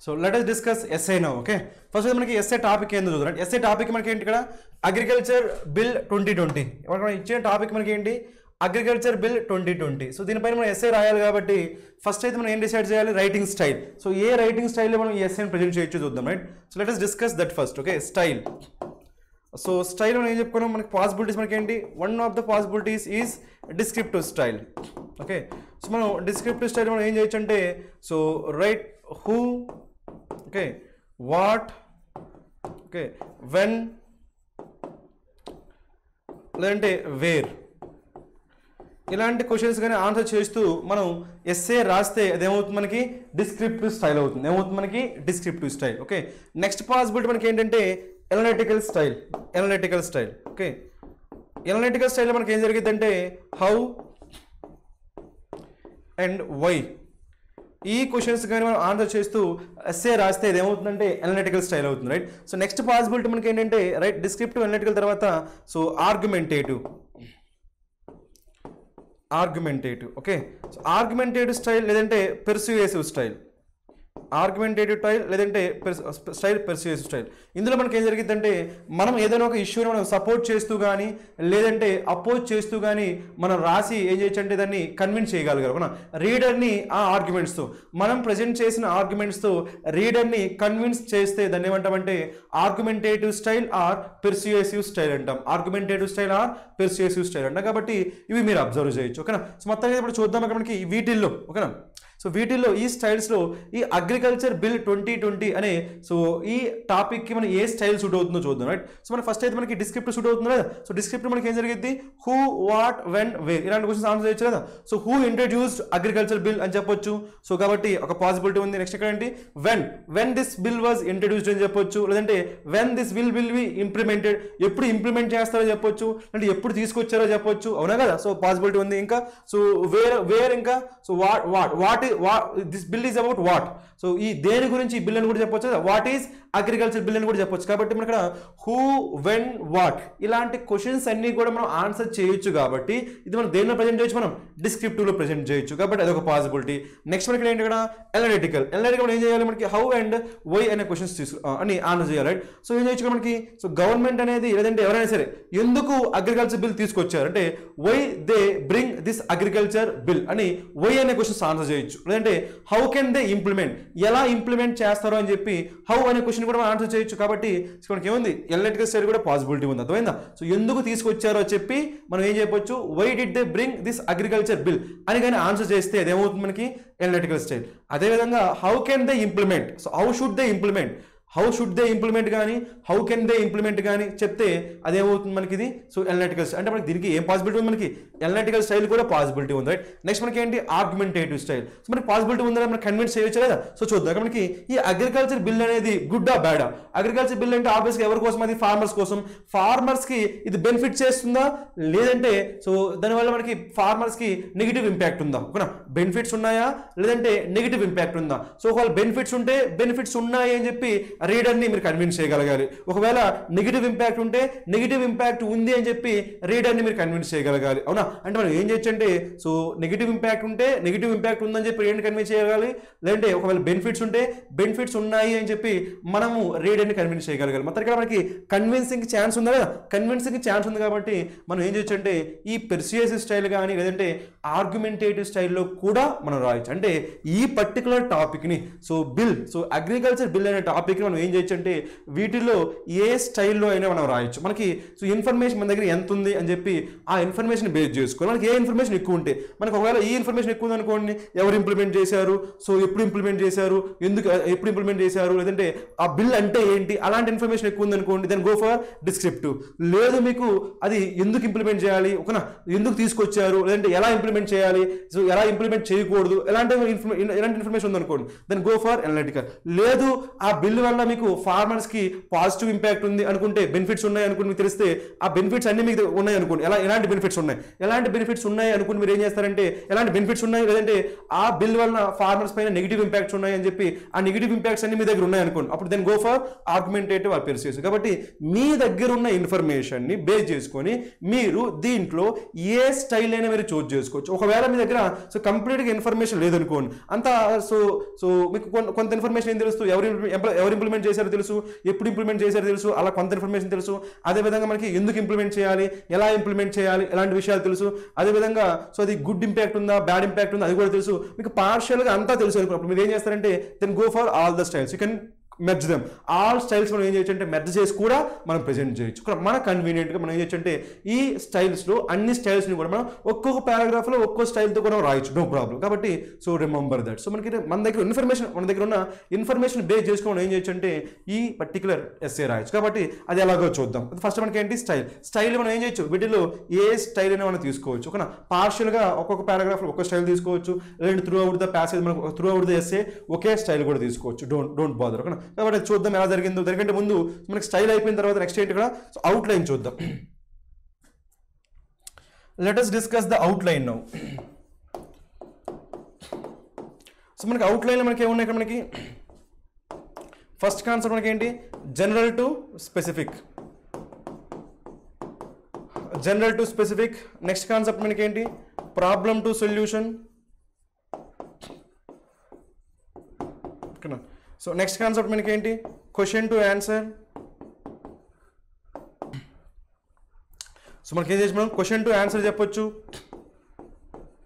So let us discuss SI now, okay? First మనకి ఎస్ఐ టాపిక్ ఏందో చూద్దాం. ఎస్ఐ టాపిక్ మనకి ఏంటి? ఇక్కడ అగ్రికల్చర్ బిల్ 2020 ఇచ్చిన టాపిక్ మనకి ఏంటి? Agriculture bill 2020. సో దీనిపైన మనం ఎస్ఐ రాయాలి కాబట్టి ఫస్ట్ అయితే మనం ఏం డిసైడ్ చేయాలి? Writing style. సో ఏ రైటింగ్ స్టైల్లో మనం ఈ ఎస్ఐని ప్రజెంట్ చేయొచ్చు చూద్దాం, right? So let us discuss that first, okay? Style. So style మనం ఏం చెప్పుకున్నాం? మనకి పాసిబిలిటీస్ మనకి ఏంటి? One of the possibilities is descriptive style, okay? So మనం డిస్క్రిప్టివ్ స్టైల్ మనం ఏం చేయొచ్చు అంటే so right who, okay, what, okay, when, లేదంటే వేర్, ఇలాంటి క్వశ్చన్స్ కానీ ఆన్సర్ చేస్తూ మనం ఎస్ఏ రాస్తే అదేమవుతుంది? మనకి డిస్క్రిప్టివ్ స్టైల్ అవుతుంది. ఏమవుతుంది? మనకి descriptive style, okay? Next possibility మనకి ఏంటంటే ఎనలిటికల్ స్టైల్, ఓకే? ఎనలిటికల్ స్టైల్లో మనకి ఏం జరిగిందంటే హౌ అండ్ వై, ఈ క్వశ్చన్స్ కానీ మనం ఆన్సర్ చేస్తూ ఎస్ఏ రాస్తే ఇది ఏమవుతుందంటే ఎనలిటికల్ స్టైల్ అవుతుంది, రైట్? సో నెక్స్ట్ పాసిబిలిటీ మనకి ఏంటంటే రైట్ డిస్క్రిప్టివ్ ఎనలిటికల్ తర్వాత so argumentative, okay? So argumentative style లేదంటే పెర్సుయేసివ్ స్టైల్, లేదంటే పెర్సుయేసివ్ స్టైల్. ఇందులో మనకి ఏం జరిగిందంటే మనం ఏదైనా ఒక ఇష్యూని మనం సపోర్ట్ చేస్తూ కానీ లేదంటే అపోజ్ చేస్తూ కానీ మనం రాసి ఏం చేయొచ్చు అంటే దాన్ని కన్విన్స్ చేయగలిగారు, అవునా? రీడర్ని ఆ ఆర్గ్యుమెంట్స్తో మనం ప్రజెంట్ చేసిన ఆర్గ్యుమెంట్స్తో రీడర్ని కన్విన్స్ చేస్తే దాన్ని ఏమంటామంటే ఆర్గ్యుమెంటేటివ్ స్టైల్ ఆర్ పెర్సుయేసివ్ స్టైల్ అంటాం. కాబట్టి ఇవి మీరు అబ్జర్వ్ చేయొచ్చు, ఓకేనా? సో మొత్తానికి ఇప్పుడు చూద్దాం అక్కడ మనకి వీటిల్లో, ఓకేనా? సో వీటిల్లో ఈ స్టైల్స్లో ఈ అగ్రికల్చర్ బిల్ 2020 అనే సో ఈ టాపిక్కి మనం ఏ స్టైల్ సూట్ అవుతుందో చూద్దాం, రైట్? సో మన ఫస్ట్ అయితే మనకి డిస్క్రిప్టివ్ సూట్ అవుతుంది కదా. సో డిస్క్రిప్టివ్ మనకి ఏం జరిగింది? హూ, వాట్, వెన్, వేర్, ఇలాంటి క్వశ్చన్స్ ఆన్సర్ చేయొచ్చు కదా. So who introduced agriculture bill అని చెప్పొచ్చు. సో కాబట్టి ఒక పాసిబిలిటీ ఉంది. నెక్స్ట్ ఇక్కడ ఏంటి? When this bill was introduced అని చెప్పొచ్చు, లేదంటే when this bill will be implemented, ఎప్పుడు ఇంప్లిమెంట్ చేస్తారో చెప్పొచ్చు, అంటే ఎప్పుడు తీసుకొచ్చారో చెప్పొచ్చు, అవునా కదా? సో పాసిబిలిటీ ఉంది. ఇంకా సో వేర్ ఇంకా so what this bill is about what, so ఈ దేని గురించి ఈ బిల్ అని కూడా చెప్పొచ్చు, వాట్ ఈజ్ అగ్రికల్చర్ బిల్ అని కూడా చెప్పొచ్చు. కాబట్టి మనం ఇక్కడ హూ, వెన్, వాట్ ఇలాంటి క్వశ్చన్స్ అన్ని కూడా మనం ఆన్సర్ చేయొచ్చు. కాబట్టి ఇది మనం దేనిలో ప్రజెంట్ చేయొచ్చు? మనం డిస్క్రిప్టివ్ లో ప్రజెంట్ చేయొచ్చు. కాబట్టి అదొక పాసిబిలిటీ. నెక్స్ట్ మనకి ఏంటి ఇక్కడ? ఎనలిటికల్ మనం ఏం చేయాలి? మనకి హౌ అండ్ వై అనే క్వశ్చన్స్ అని ఆన్సర్ చేయాలి, రైట్? సో ఏం చేయొచ్చు మనకి? సో గవర్నమెంట్ అనేది లేదంటే ఎవరైనా సరే ఎందుకు అగ్రికల్చర్ బిల్ తీసుకొచ్చారు అంటే why they bring this agriculture bill అని వై అనే క్వశ్చన్స్ ఆన్సర్ చేయొచ్చు. లేదంటే హౌ కెన్ దే ఇంప్లిమెంట్, ఎలా ఇంప్లిమెంట్ చేస్తారో అని చెప్పి హౌ అనే క్వశ్చన్ కూడా మనం ఆన్సర్ చేయొచ్చు. కాబట్టి మనకి ఏముంది? ఎనలిటికల్ స్టైల్ కూడా పాసిబిలిటీ ఉంది, అర్థమైందా? సో ఎందుకు తీసుకొచ్చారో చెప్పి మనం ఏం చెప్పొచ్చు? Why did they bring this agriculture bill అని కానీ ఆన్సర్ చేస్తే అదేమవుతుంది? మనకి ఎనలిటికల్ స్టైల్. అదేవిధంగా how can they implement, so how should they implement, how should they implement కానీ హౌ కెన్ దే ఇంప్లిమెంట్ కానీ చెప్తే అదేమవుతుంది మనకి ఇది. సో ఎనలిటికల్ అంటే మనకి దీనికి ఏం పాసిబిలిటీ ఉంది, మనకి ఎనలిటికల్ స్టైల్ కూడా పాసిబిలిటీ ఉంది, రైట్. నెక్స్ట్ మనకి ఏంటి ఆర్గ్యుమెంటేటివ్ స్టైల్. సో మనకి పాసిబిలిటీ ఉందని మనం కన్విన్స్ చేయొచ్చు లేదా. సో చూద్దాం మనకి ఈ అగ్రికల్చర్ బిల్ అనేది గుడ్డా బ్యాడా. అగ్రికల్చర్ బిల్ అంటే ఆబ్వియస్గా ఎవరి కోసం, అది ఫార్మర్స్ కోసం. ఫార్మర్స్కి ఇది బెనిఫిట్ చేస్తుందా లేదంటే సో దానివల్ల మనకి ఫార్మర్స్కి నెగిటివ్ ఇంపాక్ట్ ఉందా, ఓకేనా. బెనిఫిట్స్ ఉన్నాయా లేదంటే నెగిటివ్ ఇంపాక్ట్ ఉందా. సో ఒకవేళ బెనిఫిట్స్ ఉంటే బెనిఫిట్స్ ఉన్నాయి అని చెప్పి రీడర్ని మీరు కన్విన్స్ చేయగలగాలి. ఒకవేళ నెగిటివ్ ఇంపాక్ట్ ఉంటే నెగిటివ్ ఇంపాక్ట్ ఉంది అని చెప్పి రీడర్ని మీరు కన్విన్స్ చేయగలగాలి, అవునా. అంటే మనం ఏం చేయొచ్చు అంటే సో నెగిటివ్ ఇంపాక్ట్ ఉంటే నెగిటివ్ ఇంపాక్ట్ ఉందని చెప్పి రీడర్ని కన్విన్స్ చేయగలగాలి, లేదంటే ఒకవేళ బెనిఫిట్స్ ఉంటే బెనిఫిట్స్ ఉన్నాయి అని చెప్పి మనము రీడర్ని కన్విన్స్ చేయగలగాలి. మొత్తం ఇక్కడ మనకి కన్విన్సింగ్ ఛాన్స్ ఉంది కదా, కన్విన్సింగ్ ఛాన్స్ ఉంది కాబట్టి మనం ఏం చేయొచ్చు అంటే ఈ పెర్సుయేసివ్ స్టైల్ కానీ లేదంటే ఆర్గ్యుమెంటేటివ్ స్టైల్లో కూడా మనం రాయొచ్చు. అంటే ఈ పర్టికులర్ టాపిక్ని so bill, so agriculture bill అనే టాపిక్ని మనం ఏం చేయొచ్చు అంటే వీటిలో ఏ స్టైల్లో అయినా మనం రాయొచ్చు. మనకి సో ఇన్ఫర్మేషన్ మన దగ్గర ఎంత ఉంది అని చెప్పి ఆ ఇన్ఫర్మేషన్ బేస్ చేసుకోవాలి. మనకి ఏ ఇన్ఫర్మేషన్ ఎక్కువ ఉంటే, మనకు ఒకవేళ ఈ ఇన్ఫర్మేషన్ ఎక్కువ ఉంది అనుకోండి, ఎవరు ఇంప్లిమెంట్ చేశారు, సో ఎప్పుడు ఇంప్లిమెంట్ చేశారు, ఎందుకు ఎప్పుడు ఇంప్లిమెంట్ చేశారు, లేదంటే ఆ బిల్ అంటే ఏంటి, అలాంటి ఇన్ఫర్మేషన్ ఎక్కువ ఉంది అనుకోండి, దెన్ గో ఫర్ డిస్క్రిప్టివ్. లేదు మీకు అది ఎందుకు ఇంప్లిమెంట్ చేయాలి, ఓకేనా, ఎందుకు తీసుకొచ్చారు, లేదంటే ఎలా ఇంప్లిమెంట్ చేయాలి, సో ఎలా ఇంప్లిమెంట్ చేయకూడదు, ఎలాంటి ఇన్ఫర్మేషన్ ఉందనుకోండి, దెన్ గో ఫర్ అనలిటికల్. లేదు ఆ బిల్ వల్ల మీకు ఫార్మర్స్ కి పాజిటివ్ ఇంపాక్ట్ ఉంది అనుకుంటే, బెనిఫిట్స్ ఉన్నాయి అనుకుని మీకు తెలిస్తే ఆ బెనిఫిట్స్ అన్ని మీకు ఉన్నాయి అనుకోండి, ఎలాంటి బెనిఫిట్స్ ఉన్నాయి అనుకుని మీరు ఏం చేస్తారంటే ఎలాంటి బెనిఫిట్స్ ఉన్నాయి, లేదంటే ఆ బిల్ వల్ల ఫార్మర్స్ పైన నెగిటివ్ ఇంపాక్ట్స్ ఉన్నాయి అని చెప్పి ఆ నెగిటివ్ ఇంపాక్ట్స్ అన్ని మీ దగ్గర ఉన్నాయి అనుకోండి, అప్పుడు then go for argumentative or persuasive. కాబట్టి మీ దగ్గర ఉన్న ఇన్ఫర్మేషన్ ని బేస్ చేసుకొని మీరు దీంట్లో ఏ స్టైల్ అయినా మీరు చూస్ చేసుకోవచ్చు. ఒకవేళ మీ దగ్గర సో కంప్లీట్గా ఇన్ఫర్మేషన్ లేదనుకోండి, అంతా సో సో మీకు కొంత ఇన్ఫర్మేషన్ ఏం తెలుసు, ఎవరు ఇంప్లిమెంట్ చేశారో తెలుసు, ఎప్పుడు ఇంప్లిమెంట్ చేశారో తెలుసు, అలా కొంత ఇన్ఫర్మేషన్ తెలుసు. అదేవిధంగా మనకి ఎందుకు ఇంప్లిమెంట్ చేయాలి, ఎలా ఇంప్లిమెంట్ చేయాలి, ఎలాంటి విషయాలు తెలుసు. అదేవిధంగా సో అది గుడ్ ఇంపాక్ట్ ఉందా బ్యాడ్ ఇంపాక్ట్ ఉందా అది కూడా తెలుసు. మీకు పార్షియల్గా అంతా తెలుసు అనుకున్నప్పుడు మీరు ఏం చేస్తారంటే then go for all the styles. You can merge them. All styles మనం ఏం చేయొచ్చు అంటే మెర్జ్ చేసి కూడా మనం ప్రెజెంట్ చేయొచ్చు. మన కన్వీనియంట్గా మనం ఏం చేయొచ్చు అంటే ఈ స్టైల్స్లో అన్ని స్టైల్స్ని కూడా మనం ఒక్కొక్క పారాగ్రాఫ్లో ఒక్కో స్టైల్తో కూడా రాయొచ్చు, నో ప్రాబ్లం. కాబట్టి సో రిమెంబర్ దట్. సో మనకి మన దగ్గర ఉన్న ఇన్ఫర్మేషన్ బేస్ చేసుకొని మనం ఏం చేయొచ్చు అంటే ఈ పర్టికులర్ ఎస్ఏ రాయొచ్చు. కాబట్టి అది ఎలాగో చూద్దాం. ఫస్ట్ మనకి ఏంటి స్టైల్ మనం ఏం చేయొచ్చు, వీటిలో ఏ స్టైల్ అయినా మనం తీసుకోవచ్చు, ఓకేనా. పార్షియల్గా ఒక్కొక్క పారాగ్రాఫ్లో ఒక్కొక్క స్టైల్ తీసుకోవచ్చు, లేదంటే త్రూ అవుట్ ద ప్యాసేజ్ మనకు through out the essay okay style కూడా తీసుకోవచ్చు. డోంట్ బాదర్, ఓకేనా. కాబట్టి చూద్దాం ఎలా జరిగిందో. దానికంటే ముందు మనకి స్టైల్ అయిపోయిన తర్వాత నెక్స్ట్ ఏంటి కూడా అవుట్ లైన్ చూద్దాం. Let us discuss the out line now. So మనకి అవుట్ లైన్లో మనకి ఏమున్నాయి ఇక్కడ, మనకి ఫస్ట్ కాన్సెప్ట్ మనకి ఏంటి general to specific. Next concept మనకి ఏంటి ప్రాబ్లమ్ టు సొల్యూషన్, ఓకేనా. సో నెక్స్ట్ కాన్సెప్ట్ మనకి ఏంటి క్వశ్చన్ టు ఆన్సర్. సో మనకి ఏం చేసి మనం క్వశ్చన్ టు ఆన్సర్ చెప్పొచ్చు,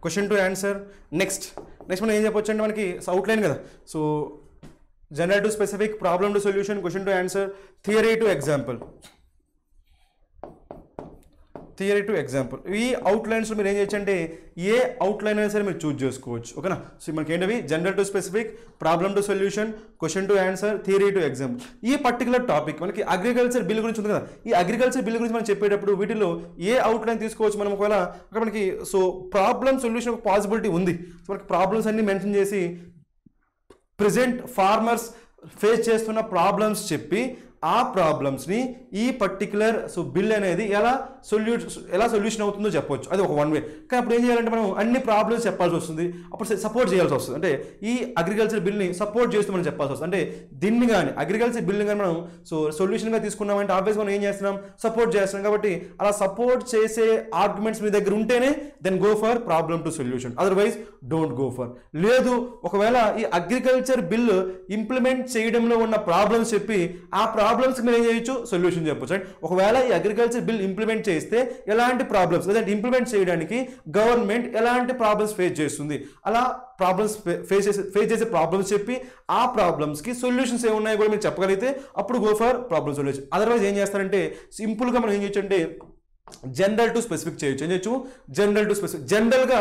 క్వశ్చన్ టు ఆన్సర్. నెక్స్ట్ మనం ఏం చెప్పొచ్చు అంటే మనకి అవుట్లైన్ కదా. So general to specific, problem to solution, question to answer, theory to example. ఈ అవుట్లైన్స్ మీరు ఏం చేయొచ్చు అంటే ఏ అవుట్లైన్ అయినా సరే మీరు చూజ్ చేసుకోవచ్చు, ఓకేనా. సో మనకి ఏంటవి general to specific, problem to solution, question to answer, theory to example. ఈ పర్టికులర్ టాపిక్ మనకి అగ్రికల్చర్ బిల్ గురించి ఉంది కదా. ఈ అగ్రికల్చర్ బిల్ గురించి మనం చెప్పేటప్పుడు వీటిలో ఏ అవుట్లైన్ తీసుకోవచ్చు మనం. ఒకవేళ అక్కడ మనకి సో ప్రాబ్లమ్ సొల్యూషన్ ఒక పాసిబిలిటీ ఉంది. సో మనకి ప్రాబ్లమ్స్ అన్ని మెన్షన్ చేసి ప్రెజెంట్ ఫార్మర్స్ ఫేస్ చేస్తున్న ప్రాబ్లమ్స్ చెప్పి ఆ ప్రాబ్లమ్స్ని ఈ పర్టికులర్ సో బిల్ అనేది ఎలా సొల్యూషన్ అవుతుందో చెప్పవచ్చు. అది ఒక వన్ వే. కానీ అప్పుడు ఏం చేయాలంటే మనం అన్ని ప్రాబ్లమ్స్ చెప్పాల్సి వస్తుంది, అప్పుడు సపోర్ట్ చేయాల్సి వస్తుంది. అంటే ఈ అగ్రికల్చర్ బిల్ని సపోర్ట్ చేస్తూ మనం చెప్పాల్సి వస్తుంది. అంటే దీన్ని కానీ అగ్రికల్చర్ బిల్ని కానీ మనం సో సొల్యూషన్గా తీసుకున్నామంటే ఆబ్వియస్గా మనం ఏం చేస్తున్నాం, సపోర్ట్ చేస్తున్నాం. కాబట్టి అలా సపోర్ట్ చేసే ఆర్గ్యుమెంట్స్ మీ దగ్గర ఉంటేనే then go for problem to solution, otherwise don't go for. లేదు ఒకవేళ ఈ అగ్రికల్చర్ బిల్ ఇంప్లిమెంట్ చేయడంలో ఉన్న ప్రాబ్లమ్స్ చెప్పి ఆ ప్రాబ్లమ్స్ మీరు ఏం చేయొచ్చు, సొల్యూషన్ చెప్పొచ్చు. అండ్ ఒకవేళ ఈ అగ్రికల్చర్ బిల్ ఇంప్లిమెంట్ చేస్తే ఎలాంటి ప్రాబ్లమ్స్, లేదంటే ఇంప్లిమెంట్ చేయడానికి గవర్నమెంట్ ఎలాంటి ప్రాబ్లమ్స్ ఫేస్ చేస్తుంది, అలా ప్రాబ్లమ్స్ ఫేస్ చేసే ప్రాబ్లమ్స్ చెప్పి ఆ ప్రాబ్లమ్స్కి సొల్యూషన్స్ ఏమున్నాయో కూడా మీరు చెప్పగలిగితే అప్పుడు go for problem solution. Otherwise ఏం చేస్తారంటే సింపుల్గా మనం ఏం చేయొచ్చు అంటే జనరల్ టు స్పెసిఫిక్ చేయొచ్చు. ఏం చేయొచ్చు, జనరల్ టు స్పెసిఫిక్. జనరల్గా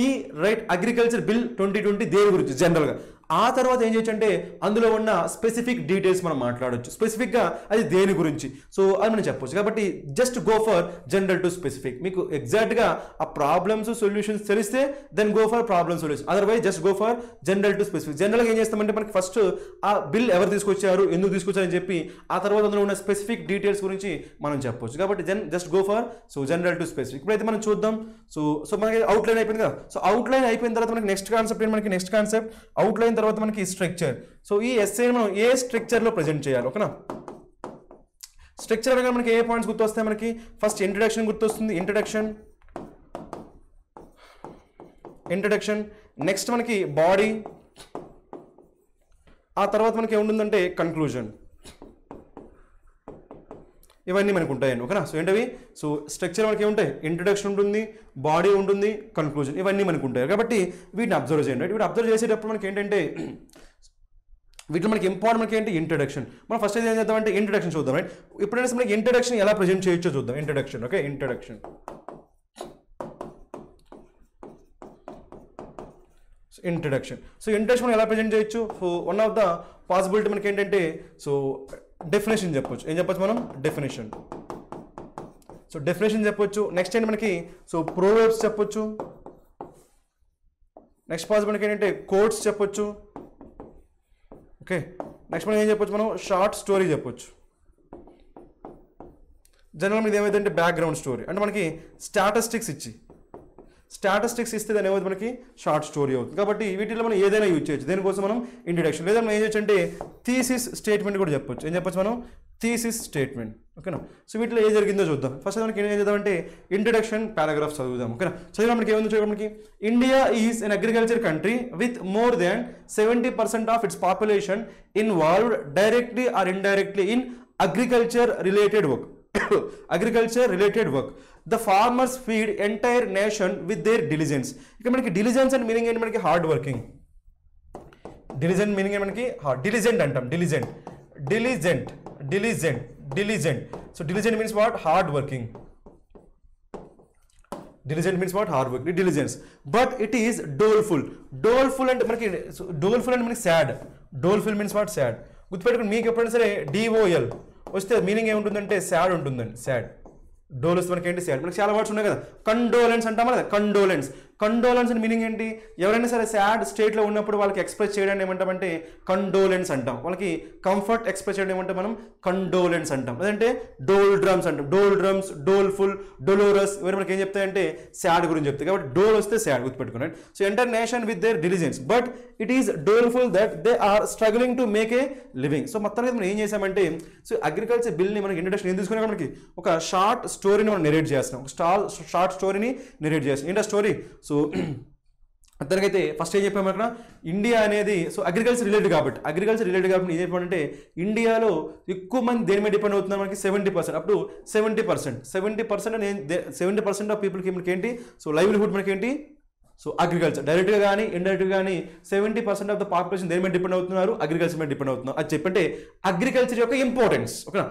ఈ రైట్ అగ్రికల్చర్ బిల్ 2020 దేని గురించి జనరల్గా. ఆ తర్వాత ఏం చేయొచ్చు అంటే అందులో ఉన్న స్పెసిఫిక్ డీటెయిల్స్ మనం మాట్లాడొచ్చు, స్పెసిఫిక్గా అది దేని గురించి, సో అది మనం చెప్పొచ్చు. కాబట్టి just go for general to specific. మీకు ఎగ్జాక్ట్గా ఆ ప్రాబ్లమ్స్ సొల్యూషన్స్ తెలిస్తే then go for problem solution, otherwise just go for general to specific. జనరల్గా ఏం చేస్తామంటే మనకి ఫస్ట్ ఆ బిల్ ఎవరు తీసుకొచ్చారు, ఎందుకు తీసుకొచ్చారని చెప్పి ఆ తర్వాత అందులో ఉన్న స్పెసిఫిక్ డీటెయిల్స్ గురించి మనం చెప్పొచ్చు. కాబట్టి just go for so general to specific. ఇప్పుడైతే మనం చూద్దాం. సో మనకి అవుట్లైన్ అయిపోయింది కదా. సో అవుట్లైన్ అయిపోయిన తర్వాత మనకి నెక్స్ట్ కాన్సెప్ట్ ఏంటి, మనకి నెక్స్ట్ కాన్సెప్ట్ అవుట్లైన్ తర్వాత మనకి స్ట్రక్చర్. సో ఈ ఎస్ఏని మనం ఏ స్ట్రక్చర్లో ప్రజెంట్ చేయాలి, ఓకేనా. స్ట్రక్చర్ అనగా మనకి ఏ పాయింట్స్ గుర్తొస్తాయి, మనకి ఫస్ట్ ఇంట్రడక్షన్ గుర్తొస్తుంది, ఇంట్రడక్షన్. నెక్స్ట్ మనకి బాడీ, ఆ తర్వాత మనకి ఏముంటుందంటే కన్క్లూజన్. ఇవన్నీ మనకు ఉంటాయండి, ఓకేనా. సో ఏంటవి, సో స్ట్రక్చర్ మనకి ఏముంటాయి, ఇంట్రడక్షన్ ఉంటుంది, బాడీ ఉంటుంది, కన్క్లూజన్, ఇవన్నీ మనకు ఉంటాయి. కాబట్టి వీటిని అబ్జర్వ్ చేయండి. వీటిని అబ్జర్వ్ చేసేటప్పుడు మనకి ఏంటంటే వీటిలో మనకి ఇంపార్టెంట్ మనకి ఏంటి, ఇంట్రడక్షన్. మనం ఫస్ట్ ఏం చేద్దామంటే ఇంట్రడక్షన్ చూద్దాం, రైట్. ఇప్పుడైనా మనకి ఇంట్రడక్షన్ ఎలా ప్రజెంట్ చేయొచ్చో చూద్దాం. Introduction, okay. Introduction so introduction మనం ఎలా ప్రజెంట్ చేయొచ్చు. So one of the possibility మనకి ఏంటంటే సో డెఫినేషన్ చెప్పొచ్చు. ఏం చెప్పొచ్చు మనం, డెఫినేషన్. సో డెఫినేషన్ చెప్పొచ్చు. నెక్స్ట్ ఏంటి మనకి సో ప్రోవర్బ్స్ చెప్పొచ్చు. నెక్స్ట్ పాసిబుల్ మనకి ఏంటంటే కోట్స్ చెప్పొచ్చు, ఓకే. నెక్స్ట్ మనం ఏం చెప్పొచ్చు, మనం షార్ట్ స్టోరీ చెప్పొచ్చు. జనరల్ మీద ఏమైందంటే బ్యాక్గ్రౌండ్ స్టోరీ, అంటే మనకి స్టాటిస్టిక్స్ ఇస్తే దాని ఏమవుతుంది, మనకి షార్ట్ స్టోరీ అవుతుంది. కాబట్టి వీటిలో మనం ఏదైనా యూజ్ చేయొచ్చు. దేనికోసం మనం ఇంట్రడక్షన్, లేదా మనం ఏం చేయొచ్చు అంటే థీసిస్ స్టేట్మెంట్ కూడా చెప్పొచ్చు. ఏం చెప్పొచ్చు మనం, థీసిస్ స్టేట్మెంట్, ఓకేనా. సో వీటిలో ఏం జరిగిందో చూద్దాం. ఫస్ట్ మనకి ఏం చేద్దామంటే ఇంట్రడక్షన్ పారాగ్రాఫ్ చదువుదాం, ఓకేనా. చదివిన మనకి ఏముందో చూడండి. మనకి India is an agriculture country with more than 70% of its population involved directly or indirectly in agriculture related work. The farmers feed entire nation with their diligence. ఇక్కడ మనకి diligence and meaning ఏంటి, మనకి హార్డ్ వర్కింగ్. diligent meaning ఏంటి, మనకి diligent అంటాం. diligent. So diligent means what, hard working. Diligence. But it is doleful అంటే మనకి sad. doleful means what, sad. గుర్తుపెట్టుకోండి, మీకు ఎప్పుడైనా సరే DOL వస్తే మీనింగ్ ఏముంటుందంటే సాడ్ ఉంటుందండి. సాడ్ డోలెన్స్ మనకి ఏంటి, సాడ్. మనకి చాలా వర్డ్స్ ఉన్నాయి కదా. కండోలెన్స్ అంటామా కదా, కండోలెన్స్ అని మీనింగ్ ఏంటి, ఎవరైనా సరే సాడ్ స్టేట్లో ఉన్నప్పుడు వాళ్ళకి ఎక్స్ప్రెస్ చేయడానికి ఏమంటామంటే కండోలెన్స్ అంటాం. వాళ్ళకి కంఫర్ట్ ఎక్స్ప్రెస్ చేయడం ఏమంటే మనం కండోలెన్స్ అంటాం. లేదంటే డోల్ డ్రమ్స్ అంటాం. డోల్ఫుల్, డొలోరస్ ఇవన్నీ మనకి ఏం చెప్తాయంటే సాడ్ గురించి చెప్తాయి. కాబట్టి డోల్ వస్తే సాడ్, గుర్తుపెట్టుకున్నాడు. So entire nation with their diligence but it is doleful that they are struggling to make a living. So మొత్తానికి మనం ఏం చేసామంటే సో అగ్రికల్చర్ బిల్ని మనకి ఇంట్రడక్షన్ ఏం తీసుకున్నా, మనకి ఒక షార్ట్ స్టోరీని మనం నెరేట్ చేస్తున్నాం. షార్ట్ స్టోరీని నెరేట్ చేస్తున్నాం. ఏంటో స్టోరీ. సో అతనికైతే ఫస్ట్ ఏం చెప్పాము అక్కడ, ఇండియా అనేది సో అగ్రికల్చర్ రిలేటెడ్ కాబట్టి ఏం చెప్పామంటే ఇండియాలో ఎక్కువ మంది దేని మీద డిపెండ్ అవుతున్నారు, మనకి 70%, అప్ టు 70% ఆఫ్ పీపుల్కి మనకి ఏంటి సో లైవ్లీహుడ్ మనకి ఏంటి సో అగ్రికల్చర్. డైరెక్ట్గా కానీ ఇండైరెక్ట్గా కానీ 70% ఆఫ్ ద పాపులేషన్ దేని మీద డిపెండ్ అవుతున్నారు, అగ్రికల్చర్ మీద డిపెండ్ అవుతున్నారు. అది చెప్పంటే అగ్రికల్చర్ యొక్క ఇంపార్టెన్స్, ఓకేనా.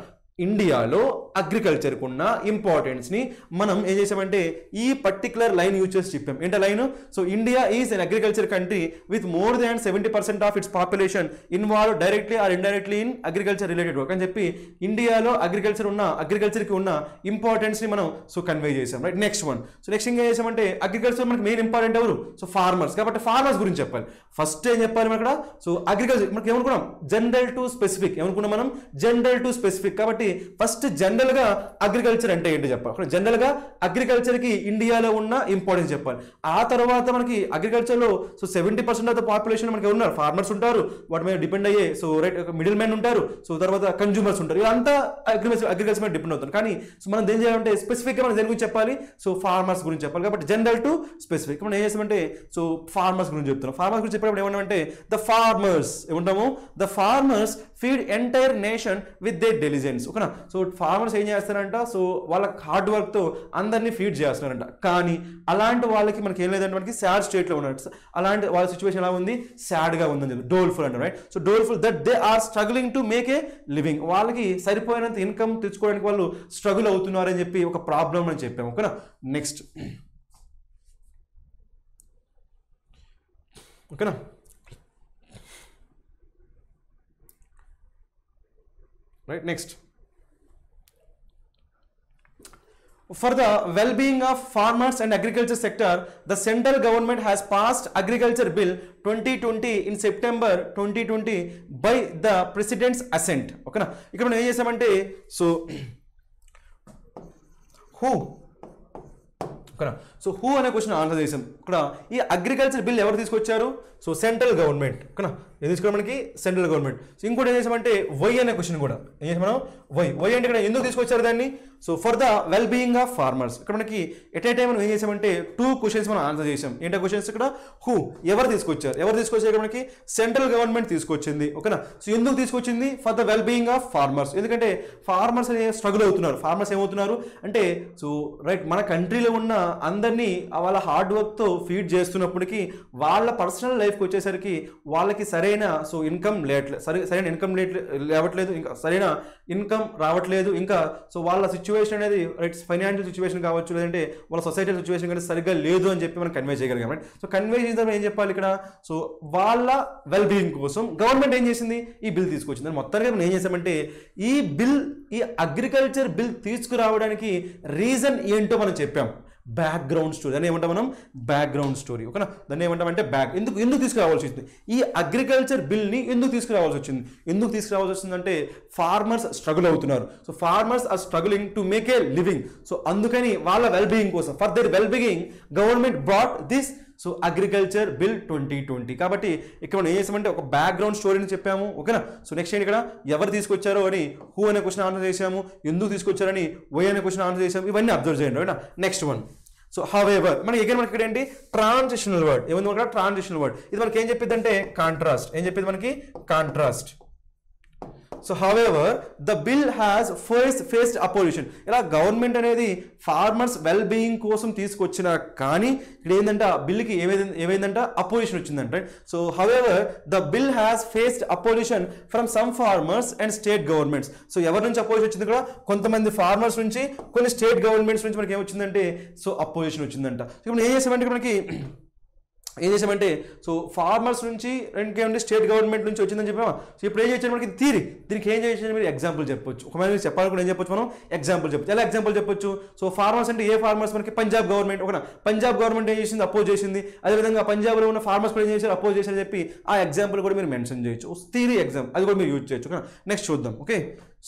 ఇండియాలో అగ్రికల్చర్కి ఉన్న ఇంపార్టెన్స్ని మనం ఏం చేసామంటే ఈ పర్టికులర్ లైన్ యూజ్ చేసి చెప్పాం. ఏంటో line, so India is an agriculture country with more than 70% of its population involve directly or indirectly in agriculture related work అని చెప్పి ఇండియాలో అగ్రికల్చర్కి ఉన్న ఇంపార్టెన్స్ని మనం సో కన్వే చేసాం, రైట్. నెక్స్ట్ ఏం చేసామంటే అగ్రికల్చర్ మనకి మెయిన్ ఇంపార్టెంట్ ఎవరు, సో ఫార్మర్స్. కాబట్టి ఫార్మర్స్ గురించి చెప్పాలి. ఫస్ట్ ఏం చెప్పాలి మనం అక్కడ, సో అగ్రికల్చర్ మనకి ఏమనుకున్నాం, జనరల్ టు స్పెసిఫిక్. ఏమనుకున్నాం మనం, జనరల్ టు స్పెసిఫిక్. కాబట్టి ఫస్ట్ జనరల్ గా అగ్రికల్చర్ అంటే ఏంటి చెప్పాలి. జనరల్ గా అగ్రికల్చర్ కి ఇండియాలో ఉన్న ఇంపార్టెన్స్ చెప్పాలి. ఆ తర్వాత మనకి అగ్రికల్చర్ లో సో 70% ఆఫ్ ద పాపులేషన్ మనకి ఉన్నారు, ఫార్మర్స్ ఉంటారు, వాటి మీద డిపెండ్ అయ్యే సో రైట్ మిడిల్ మ్యాన్ ఉంటారు, సో తర్వాత కన్జ్యూమర్స్ ఉంటారు. ఇదంతా అగ్రికల్చర్ మీద డిపెండ్ అవుతుంది. కానీ సో మనం ఏం చేయాలంటే స్పెసిఫిక్ గా మనం దేని గురించి చెప్పాలి, సో ఫార్మర్స్ గురించి చెప్పాలి. కాబట్టి జనరల్ టు స్పెసిఫిక్ మనం ఏం చేస్తామంటే సో ఫార్మర్స్ గురించి చెప్తున్నాం. ఫార్మర్స్ గురించి చెప్పినప్పుడు ఏమన్నామంటే the farmers feed entire nation with their diligence, ఓకేనా. సో ఫార్మర్స్ ఏం చేస్తారంట, సో వాళ్ళ హార్డ్ వర్క్ తో అందరినీ ఫీడ్ చేస్తున్నారంట. కానీ అలాంటి వాళ్ళకి మనకి ఏం లేదంటే మనకి సాడ్ స్టేట్ లో ఉన్నారు. అలాంటి వాళ్ళ సిచ్యువేషన్ ఎలా ఉంది, సాడ్ గా ఉందని చెప్పి డోల్ఫుల్ అంటారు, right. So doleful that they are struggling to make a living. వాళ్ళకి సరిపోయినంత ఇన్కమ్ తెచ్చుకోవడానికి వాళ్ళు స్ట్రగుల్ అవుతున్నారని చెప్పి ఒక ప్రాబ్లం అని చెప్పాము, ఓకేనా. నెక్స్ట్ ఓకేనా. Right, next for the well-being of farmers and agriculture sector, the central government has passed Agriculture Bill 2020 in September 2020 by the President's assent. ఓకేనా, ఇక్కడ మనం ఏం చేసామంటే సో హూ ఓకేనా, సో హూ అనే క్వశ్చన్ ఆన్సర్ చేసాం. ఇక్కడ ఈ అగ్రికల్చర్ బిల్ ఎవరు తీసుకొచ్చారు? So central government. ఓకేనా, ఏం తీసుకోవడం మనకి సెంట్రల్ గవర్నమెంట్. సో ఇంకోటి ఏం చేసామంటే వై అనే క్వశ్చన్ కూడా ఏం చేసాం మనం, వై అంటే ఇక్కడ ఎందుకు తీసుకొచ్చారు దాన్ని? So for the well being of farmers. ఇక్కడ మనకి ఎట్ ఏ టైం మనం ఏం చేసామంటే 2 క్వశ్చన్స్ మనం ఆన్సర్ చేసాం. ఏంటో క్వశ్చన్స్ ఇక్కడ హూ ఎవరు తీసుకొచ్చారు, ఇక్కడ మనకి సెంట్రల్ గవర్నమెంట్ తీసుకొచ్చింది. ఓకేనా, సో ఎందుకు తీసుకొచ్చింది? For the well being of farmers. ఎందుకంటే ఫార్మర్స్ అనే స్ట్రగుల్ అవుతున్నారు. ఫార్మర్స్ ఏమవుతున్నారు అంటే సో రైట్ మన కంట్రీలో ఉన్న అందరినీ వాళ్ళ హార్డ్ వర్క్తో ఫీడ్ చేస్తున్నప్పటికీ వాళ్ళ పర్సనల్ లైఫ్కి వచ్చేసరికి వాళ్ళకి సరైన సో ఇన్కమ్ సరైన ఇన్కమ్ లేవట్లేదు, ఇంకా సరైన ఇన్కమ్ రావట్లేదు. ఇంకా సో వాళ్ళ సిచ్యువేషన్ అనేది రైట్ ఫైనాన్షియల్ సిచ్యువేషన్ కావచ్చు, లేదంటే వాళ్ళ సొసైటీ సిచ్యువేషన్ కానీ సరిగ్గా లేదు అని చెప్పి మనం కన్వే చేయగలిగాం. రైట్, సో కన్వే చేసిన ఏం చెప్పాలి ఇక్కడ? సో వాళ్ళ వెల్ బీయింగ్ కోసం గవర్నమెంట్ ఏం చేసింది? ఈ బిల్ తీసుకొచ్చింది. మొత్తానికి మనం ఏం చేసామంటే ఈ బిల్, ఈ అగ్రికల్చర్ బిల్ తీసుకురావడానికి రీజన్ ఏంటో మనం చెప్పాం. బ్యాక్గ్రౌండ్ స్టోరీ అని ఏమంటాం మనం? Background story. ఓకేనా, దాన్ని ఏమంటామంటే ఎందుకు తీసుకురావాల్సి వచ్చింది? ఈ అగ్రికల్చర్ బిల్ని ఎందుకు తీసుకురావాల్సి వచ్చిందంటే ఫార్మర్స్ స్ట్రగుల్ అవుతున్నారు. So farmers are struggling to make a living. So అందుకని వాళ్ళ వెల్ బీయింగ్ కోసం, for their well being government brought this so agriculture bill 2020. కాబట్టి ఇక్కడ మనం ఏం చేసామంటే ఒక బ్యాక్గ్రౌండ్ స్టోరీని చెప్పాము. ఓకేనా, సో నెక్స్ట్ ఏంటి ఇక్కడ ఎవరు తీసుకొచ్చారో అని హూ అనే క్వశ్చన్ ఆన్సర్ చేసాము, ఎందుకు తీసుకొచ్చారని వై అనే క్వశ్చన్ ఆన్సర్ చేసాము. ఇవన్నీ అబ్జర్వ్ చేయండి. ఓకేనా, నెక్స్ట్ వన్ సో హౌఎవర్ మనకి ఇక్కడ మనకి ఏంటి ట్రాన్సిషనల్ వర్డ్. ఏముంది మనకి ట్రాన్సిషనల్ వర్డ్? ఇది మనకి ఏం చెప్పింది అంటే కాంట్రాస్ట్. ఏం చెప్పింది మనకి? Contrast. So however the bill has faced opposition. ఇలా గవర్నమెంట్ అనేది ఫార్మర్స్ వెల్ బీయింగ్ కోసం తీసుకొచ్చిన కానీ ఇక్కడ ఏంటంటే ఆ బిల్కి ఏమైందంటే అపోజిషన్ వచ్చిందంటే. So however the bill has faced opposition from some farmers and state governments. So ఎవరి నుంచి అపోజిషన్ వచ్చింది? ఇక్కడ కొంతమంది ఫార్మర్స్ నుంచి, కొన్ని స్టేట్ గవర్నమెంట్స్ నుంచి మనకి ఏమొచ్చిందంటే సో అపోజిషన్ వచ్చిందంట. ఇప్పుడు ఏం చేసామంటే మనకి ఏం చేసామంటే సో ఫార్మర్స్ నుంచి ఇంకేమంటే స్టేట్ గవర్నమెంట్ నుంచి వచ్చిందని చెప్పామా. సో ఇప్పుడు ఏం చేయాలి మనకి థియరీ, దీనికి ఏం చేయాలి మీరు ఎగ్జాంపుల్ చెప్పొచ్చు. ఒకవేళ మీరు చెప్పాలనుకుంటే ఏం చెప్పొచ్చు మనం? ఎగ్జాంపుల్ చెప్పొచ్చు. ఎలా ఎగ్జాంపుల్ చెప్పొచ్చు? సో ఫార్మర్స్ అంటే ఏ ఫార్మర్స్? మనకి పంజాబ్ గవర్నమెంట్. ఓకేనా, పంజాబ్ గవర్నమెంట్ ఏం చేసింది? అపోజ్ చేసింది. అదేవిధంగా పంజాబ్లో ఉన్న ఫార్మర్స్ కూడా ఏం చేశారు? అపోజ్ చేశారని చెప్పి ఆ ఎగ్జాంపుల్ కూడా మీరు మెన్షన్ చేయొచ్చు. థియరీ ఎగ్జామ్ అది కూడా మీరు యూజ్ చేయొచ్చు. ఓకేనా, నెక్స్ట్ చూద్దాం. ఓకే,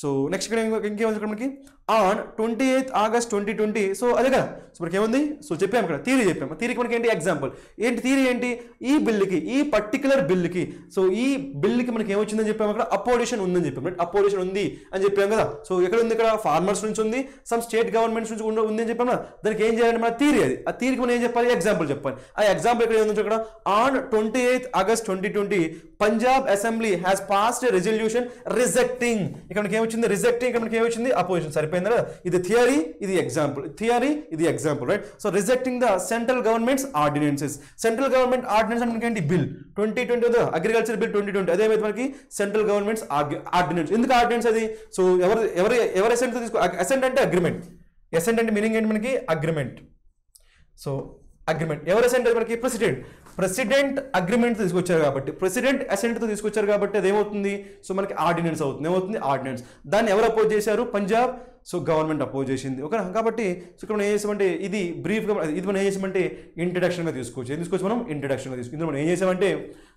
సో నెక్స్ట్ ఇక్కడ ఇంకేముంది ఇక్కడ మనకి ఆన్ 28 ఆగస్ట్ 2020. సో అదే కదా, సో మనకి ఏముంది? సో చెప్పాము ఇక్కడ థియరీ చెప్పాము. థియరీకి మనకి ఏంటి? ఎగ్జాంపుల్. ఏంటి థియరీ ఏంటి? ఈ బిల్లుకి, ఈ పర్టికులర్ బిల్లుకి, సో ఈ బిల్లుకి మనకి ఏమొచ్చిందని చెప్పాము? అక్కడ అపోజిషన్ ఉందని చెప్పాము. అపోజిషన్ ఉంది అని చెప్పాము కదా. సో ఎక్కడ ఉంది? ఇక్కడ ఫార్మర్స్ నుంచి ఉంది, సమ్ స్టేట్ గవర్నమెంట్స్ నుంచి ఉంది అని చెప్పాము. దానికి ఏం చేయాలంటే మన థియరీ అది. ఆ థియరీకి మనం ఏం చెప్పాలి? ఎగ్జాంపుల్ చెప్పాలి. ఆ ఎగ్జాంపుల్ ఇక్కడ ఏముంది? ఇక్కడ on 28 August 2020 Punjab assembly has passed resolution rejecting. ఇక్కడ మనకి ఏమొచ్చింది? రిజెక్టింగ్. ఇక్కడ మనకి ఏమొచ్చింది? అపోజిషన్. సరిపోయిందా? ఇది థియరీ, ఇది ఎగ్జాంపుల్. థియరీ, ఇది example. Right, so rejecting the central government's ordinances. Central government ordinance అంటే ఏంటి? Bill 2020 agriculture bill 2020. అదేమైతే మనకి సెంట్రల్ గవర్నమెంట్స్ ఆర్డినెన్స్. ఎందుకు ఆర్డినెన్స్ అది? సో ఎవరు అసెంట్ తీసుకో? అసెంట్ అంటే అగ్రిమెంట్. అసెంట్ అంటే మీనింగ్ ఏంటి మనకి? అగ్రిమెంట్. సో అగ్రిమెంట్ ఎవరు అసెంట్? మనకి ప్రెసిడెంట్ అగ్రిమెంట్ తీసుకొచ్చారు కాబట్టి, ప్రెసిడెంట్ అసెంట్తో తీసుకొచ్చారు కాబట్టి అది ఏమవుతుంది? సో మనకి ఆర్డినెన్స్ అవుతుంది. ఏమవుతుంది? ఆర్డినెన్స్. దాన్ని ఎవరు అపోజ్ చేశారు? పంజాబ్ సో గవర్నమెంట్ అపోజ్ చేసింది. ఓకే, కాబట్టి సో ఇక్కడ మనం ఏం చేసామంటే ఇది బ్రీఫ్గా ఇది మనం ఏం చేసామంటే ఇంట్రడక్షన్గా తీసుకోవచ్చు. ఏం తీసుకోవచ్చు మనం? ఇంట్రడక్షన్గా తీసుకోవచ్చు. ఇందులో మనం ఏం చేసామంటే